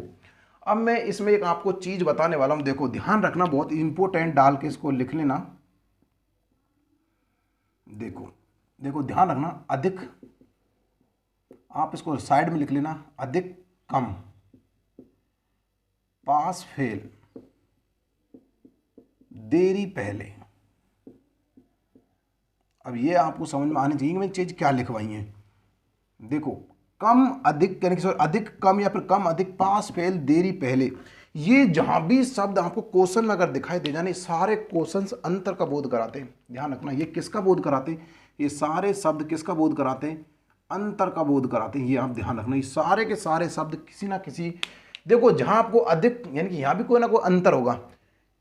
अब मैं इसमें एक आपको चीज बताने वाला हूं, देखो ध्यान रखना बहुत इंपॉर्टेंट, डाल के इसको लिख लेना। देखो देखो ध्यान रखना, अधिक आप इसको साइड में लिख लेना, अधिक कम, पास फेल, देरी पहले। अब ये आपको समझ में आनी चाहिए कि मैंने चीज क्या लिखवाई है। देखो कम अधिक यानी कि अधिक कम या फिर कम अधिक, पास फेल, देरी पहले, ये जहां भी शब्द आपको क्वेश्चन में अगर दिखाई दे जाने, सारे क्वेश्चंस अंतर का बोध कराते हैं। ध्यान रखना ये किसका बोध कराते हैं, ये सारे शब्द किसका बोध कराते हैं, अंतर का बोध कराते हैं। ये आप ध्यान रखना, ये सारे के सारे शब्द किसी ना किसी, देखो जहां आपको अधिक यानी कि यहां भी कोई ना कोई अंतर होगा,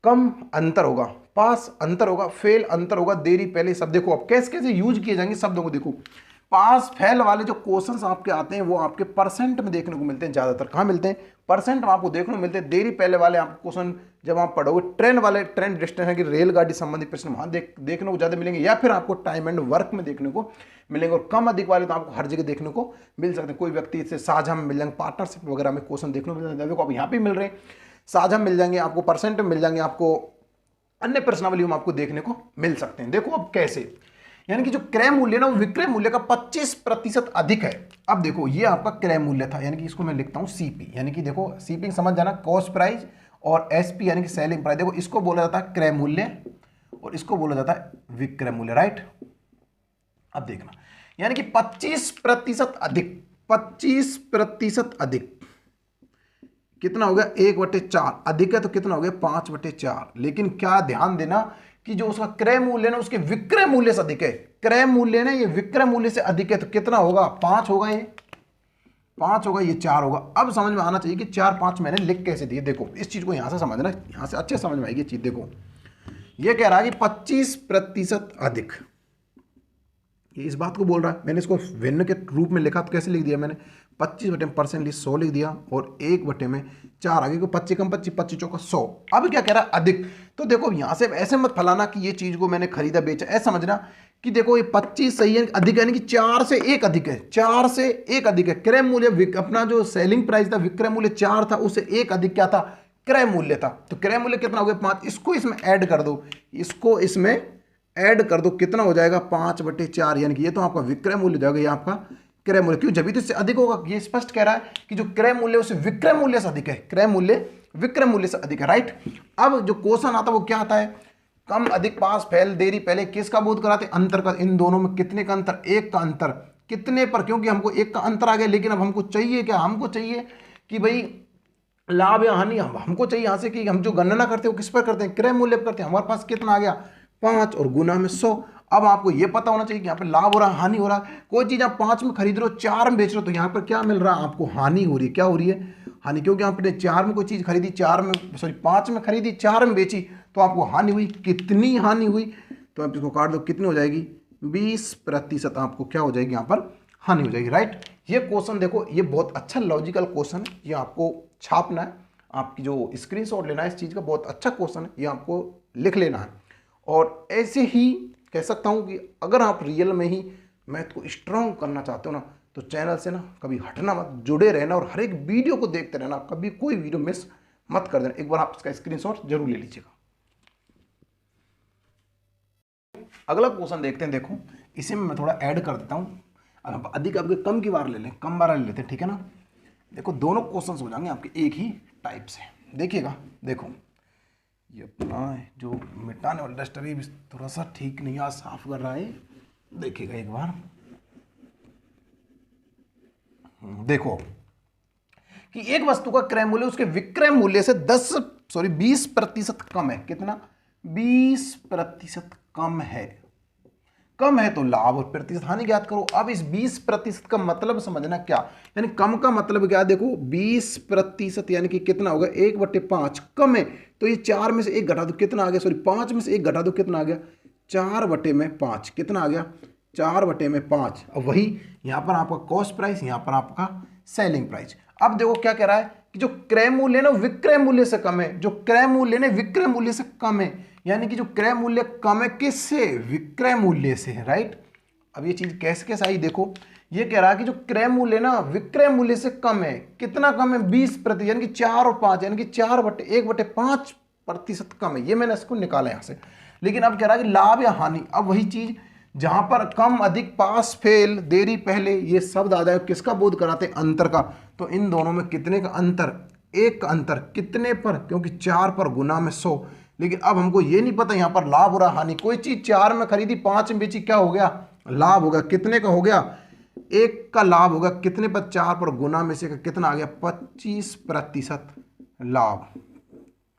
कम अंतर होगा, पास अंतर होगा, फेल अंतर होगा, देरी पहले शब्द। देखो अब कैसे कैसे यूज किए जाएंगे शब्दों को। देखो पास फेल वाले जो क्वेश्चंस आपके आते हैं वो आपके परसेंट में देखने को मिलते हैं, ज्यादातर कहाँ मिलते हैं परसेंट में आपको देखने को मिलते हैं। देरी पहले वाले आपको क्वेश्चन जब आप पढ़ोगे, ट्रेन वाले, ट्रेन डिस्टेंस की रेलगाड़ी संबंधित प्रश्न वहां देखने को ज्यादा मिलेंगे, या फिर आपको टाइम एंड वर्क में देखने को मिलेंगे। और कम अधिक वाले तो आपको हर जगह देखने को मिल सकते हैं, कोई व्यक्ति से साझा में मिल जाएंगे, पार्टनरशिप वगैरह में क्वेश्चन देखने को मिल जाएंगे। देखो अब यहाँ पे मिल रहे हैं, साझा मिल जाएंगे आपको, परसेंट में मिल जाएंगे आपको, अन्य प्रश्नावलियों में आपको देखने को मिल सकते हैं। देखो अब कैसे, यानी कि जो क्रय मूल्य ना वो विक्रय मूल्य का 25% अधिक है। अब देखो ये आपका क्रय मूल्य था, यानी कि इसको मैं लिखता हूं सीपी, यानी कि देखो सीपी समझ जाना, कॉस्ट प्राइस और एसपी यानी कि सेलिंग प्राइस, देखो इसको बोला जाता है क्रय मूल्य और इसको बोला जाता है विक्रय मूल्य, राइट। अब देखना, यानी कि 25% अधिक, 25% अधिक कितना हो गया 1/4, अधिक है तो कितना हो गया 5/4। लेकिन क्या ध्यान देना कि जो उसका क्रय मूल्य ना उसके विक्रय मूल्य से अधिक है, क्रय मूल्य ना ये विक्रय मूल्य से अधिक है तो कितना होगा 5 होगा, ये 5 होगा, ये 4 होगा। अब समझ में आना चाहिए कि 4 5 मैंने लिख कैसे दिए। देखो इस चीज को यहां से समझना, यहां से अच्छे समझ में आएगी चीज। देखो ये कह रहा है कि 25% अधिक, ये इस बात को बोल रहा है। मैंने इसको भिन्न के रूप में लिखा तो कैसे लिख दिया मैंने, 25/% 100 लिख दिया और 1/4 आगे को 25 कम 25, 25 चौका 100। अब क्या कह रहा है अधिक, तो देखो यहां से ऐसे मत फलाना कि ये चीज को मैंने खरीदा बेचा, ऐसा समझना कि देखो ये 25 सही है, अधिक यानी कि 4 से 1 अधिक है, 4 से 1 अधिक है। क्रय मूल्य अपना जो सेलिंग प्राइस था विक्रय मूल्य 4 था, उससे 1 अधिक क्या था क्रय मूल्य था। तो क्रय मूल्य कितना हो गया 5, इसको इसमें ऐड कर दो, इसको इसमें ऐड कर दो, कितना हो जाएगा 5/4, यानी कि ये तो आपका विक्रय मूल्य हो जाएगा, ये आपका क्रय मूल्य। क्यों, जब तो इससे अधिक होगा, ये स्पष्ट कह रहा है कि जो क्रय मूल्य उससे विक्रय मूल्य से अधिक है, क्रय मूल्य विक्रय मूल्य से अधिक है, राइट। अब जो क्वेश्चन आता है वो क्या आता है, कम अधिक पास फैल देरी पहले किसका बोध कराते, अंतर का। इन दोनों में कितने का अंतर, 1 का अंतर, कितने पर, क्योंकि हमको 1 का अंतर आ गया। लेकिन अब हमको चाहिए क्या, हमको चाहिए कि भाई लाभ या हानि, हमको चाहिए यहां से कि हम जो गणना करते हैं वो किस पर करते हैं, क्रय मूल्य पर करते हैं। हमारे पास कितना आ गया 5 और गुना में 100। अब आपको ये पता होना चाहिए कि यहाँ पे लाभ हो रहा है हानि हो रहा है। कोई चीज आप 5 में खरीद रहे हो 4 में बेच रहे हो तो यहाँ पर क्या मिल रहा है आपको, हानि हो रही है। क्या हो रही है, हानि, क्योंकि आपने 4 में कोई चीज खरीदी, 5 में खरीदी 4 में बेची तो आपको हानि हुई। कितनी हानि हुई, तो आप इसको काट दो, कितनी हो जाएगी 20% आपको क्या हो जाएगी यहाँ पर हानि हो जाएगी, राइट। ये क्वेश्चन देखो, ये बहुत अच्छा लॉजिकल क्वेश्चन है, ये आपको छापना है, आपकी जो स्क्रीनशॉट लेना है इस चीज का, बहुत अच्छा क्वेश्चन है, ये आपको लिख लेना है। और ऐसे ही कह सकता हूं कि अगर आप रियल में ही मैथ को स्ट्रांग करना चाहते हो ना, तो चैनल से ना कभी हटना मत, जुड़े रहना और हर एक वीडियो को देखते रहना, कभी कोई वीडियो मिस मत कर देना। एक बार आप इसका स्क्रीनशॉट जरूर ले लीजिएगा। अगला क्वेश्चन देखते हैं। देखो इसे मैं थोड़ा ऐड कर देता हूं, अब अधिक आपके कम की बार ले लें, कम बार ले लेते हैं, ठीक है ना। देखो दोनों क्वेश्चंस हो जाएंगे आपके एक ही टाइप से। देखिएगा, देखो ये अपना जो मिटाने वाला डस्टर भी थोड़ा सा ठीक नहीं है, साफ कर रहा है, देखिएगा एक बार। देखो कि एक वस्तु का क्रय मूल्य उसके विक्रय मूल्य से 20% कम है। कितना, 20% कम है। कम है तो लाभ और प्रतिशत हानि ज्ञात करो। अब इस 20% का मतलब समझना क्या, यानी कम का मतलब क्या, देखो 20% यानी कि कितना होगा 1/5, कम है तो ये 4 में से 1 घटा दो, कितना आ गया, सॉरी 5 में से 1 घटा दो, कितना आ गया 4/5, कितना आ गया 4/5। अब वही यहाँ पर आपका कॉस्ट प्राइस, यहाँ पर आपका सेलिंग प्राइस। अब देखो क्या कह रहा है कि जो क्रय मूल्य ना विक्रय मूल्य से कम है, जो क्रय मूल्य ना विक्रय मूल्य से कम है, यानी कि जो क्रय मूल्य कम है किससे, विक्रय मूल्य से, राइट। अब ये चीज कैसे कैसे आई, देखो ये कह रहा है कि जो क्रय मूल्य ना विक्रय मूल्य से कम है, कितना कम है 20%, यानी कि 4 और 5, यानी कि 4/1/5% कम है। ये मैंने इसको निकाला यहां से। लेकिन अब कह रहा है कि लाभ या हानि, अब वही चीज जहां पर कम अधिक पास फेल देरी पहले ये शब्द आ जाए, किसका बोध कराते हैं, अंतर का। तो इन दोनों में कितने का अंतर, 1 का अंतर, कितने पर, क्योंकि 4 पर गुना में 100। लेकिन अब हमको ये नहीं पता यहाँ पर लाभ हो रहा हानि। कोई चीज 4 में खरीदी 5 में बेची, क्या हो गया लाभ होगा, कितने का हो गया 1 का लाभ होगा, कितने पर 4 पर गुना में से कितना आ गया 25% लाभ।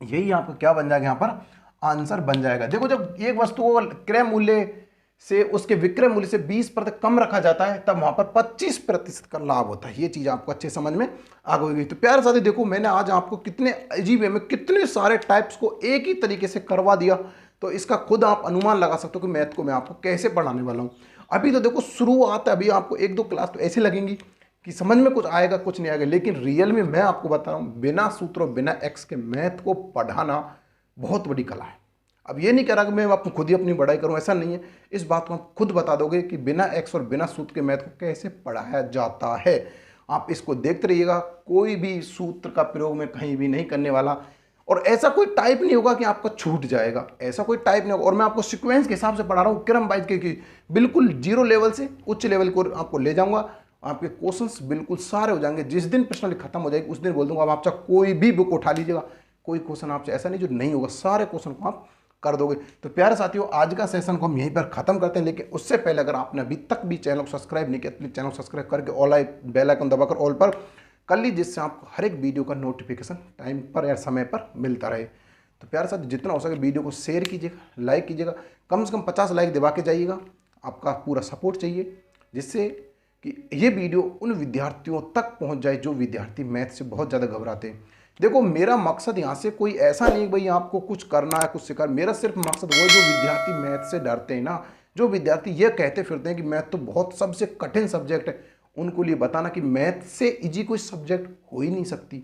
यही आपका क्या बन जाएगा, यहाँ पर आंसर बन जाएगा। देखो जब एक वस्तु को क्रय मूल्य से उसके विक्रय मूल्य से 20% कम रखा जाता है तब वहां पर 25% का लाभ होता है। ये चीज आपको अच्छे समझ में आ गई। तो प्यारे साथी देखो मैंने आज आपको कितने अजीब वे में कितने सारे टाइप्स को एक ही तरीके से करवा दिया, तो इसका खुद आप अनुमान लगा सकते हो कि मैथ को मैं आपको कैसे पढ़ाने वाला हूं। अभी तो देखो शुरुआत है, अभी आपको 1-2 क्लास तो ऐसे लगेंगी कि समझ में कुछ आएगा कुछ नहीं आएगा, लेकिन रियल में मैं आपको बता रहा हूं बिना सूत्रों बिना एक्स के मैथ को पढ़ाना बहुत बड़ी कला है। अब ये नहीं कह रहा कि मैं आपको खुद ही अपनी बढ़ाई करूं, ऐसा नहीं है। इस बात को आप खुद बता दोगे कि बिना एक्स और बिना सूत्र के मैथ को कैसे पढ़ाया जाता है। आप इसको देखते रहिएगा, कोई भी सूत्र का प्रयोग मैं कहीं भी नहीं करने वाला, और ऐसा कोई टाइप नहीं होगा कि आपका छूट जाएगा, ऐसा कोई टाइप नहीं होगा। और मैं आपको सीक्वेंस के हिसाब से पढ़ा रहा हूँ, क्रम वाइज के बिल्कुल 0 लेवल से उच्च लेवल को आपको ले जाऊंगा। आपके क्वेश्चंस बिल्कुल सारे हो जाएंगे। जिस दिन प्रश्नावली खत्म हो जाएगी उस दिन बोल दूंगा अब आप चाहे कोई भी बुक उठा लीजिएगा, कोई क्वेश्चन आपसे ऐसा नहीं जो नहीं होगा, सारे क्वेश्चन को आप कर दोगे। तो प्यारे साथियों, आज का सेशन को हम यहीं पर खत्म करते हैं, लेकिन उससे पहले अगर आपने अभी तक भी चैनल को सब्सक्राइब नहीं किया तो प्लीज चैनल को सब्सक्राइब करके बेल आइकन दबाकर ऑल पर कर लीजिए, जिससे आपको हर एक वीडियो का नोटिफिकेशन टाइम पर या समय पर मिलता रहे। तो प्यारे साथियों, जितना हो सके वीडियो को शेयर कीजिएगा, लाइक कीजिएगा, कम से कम 50 लाइक दबा के जाइएगा। आपका पूरा सपोर्ट चाहिए, जिससे कि ये वीडियो उन विद्यार्थियों तक पहुंच जाए जो विद्यार्थी मैथ से बहुत ज़्यादा घबराते हैं। देखो, मेरा मकसद यहाँ से कोई ऐसा नहीं भाई आपको कुछ करना है, कुछ सिखा, मेरा सिर्फ मकसद वो है जो विद्यार्थी मैथ से डरते हैं ना, जो विद्यार्थी ये कहते फिरते हैं कि मैथ तो बहुत सबसे कठिन सब्जेक्ट है, उनको लिए बताना कि मैथ से इजी कोई सब्जेक्ट हो ही नहीं सकती,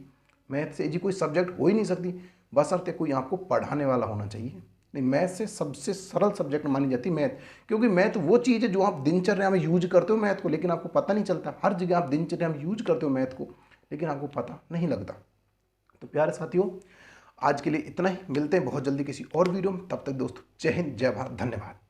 मैथ से इजी कोई सब्जेक्ट हो ही नहीं सकती, बशर्ते कोई आपको पढ़ाने वाला होना चाहिए। नहीं, मैथ से सबसे सरल सब्जेक्ट मानी जाती है मैथ, क्योंकि मैथ वो चीज़ है जो आप दिनचर्या में यूज करते हो मैथ को, लेकिन आपको पता नहीं चलता। हर जगह आप दिनचर्या में यूज करते हो मैथ को, लेकिन आपको पता नहीं लगता। तो प्यारे साथियों, आज के लिए इतना ही, मिलते हैं बहुत जल्दी किसी और वीडियो में। तब तक दोस्तों, जय हिंद, जय भारत, धन्यवाद।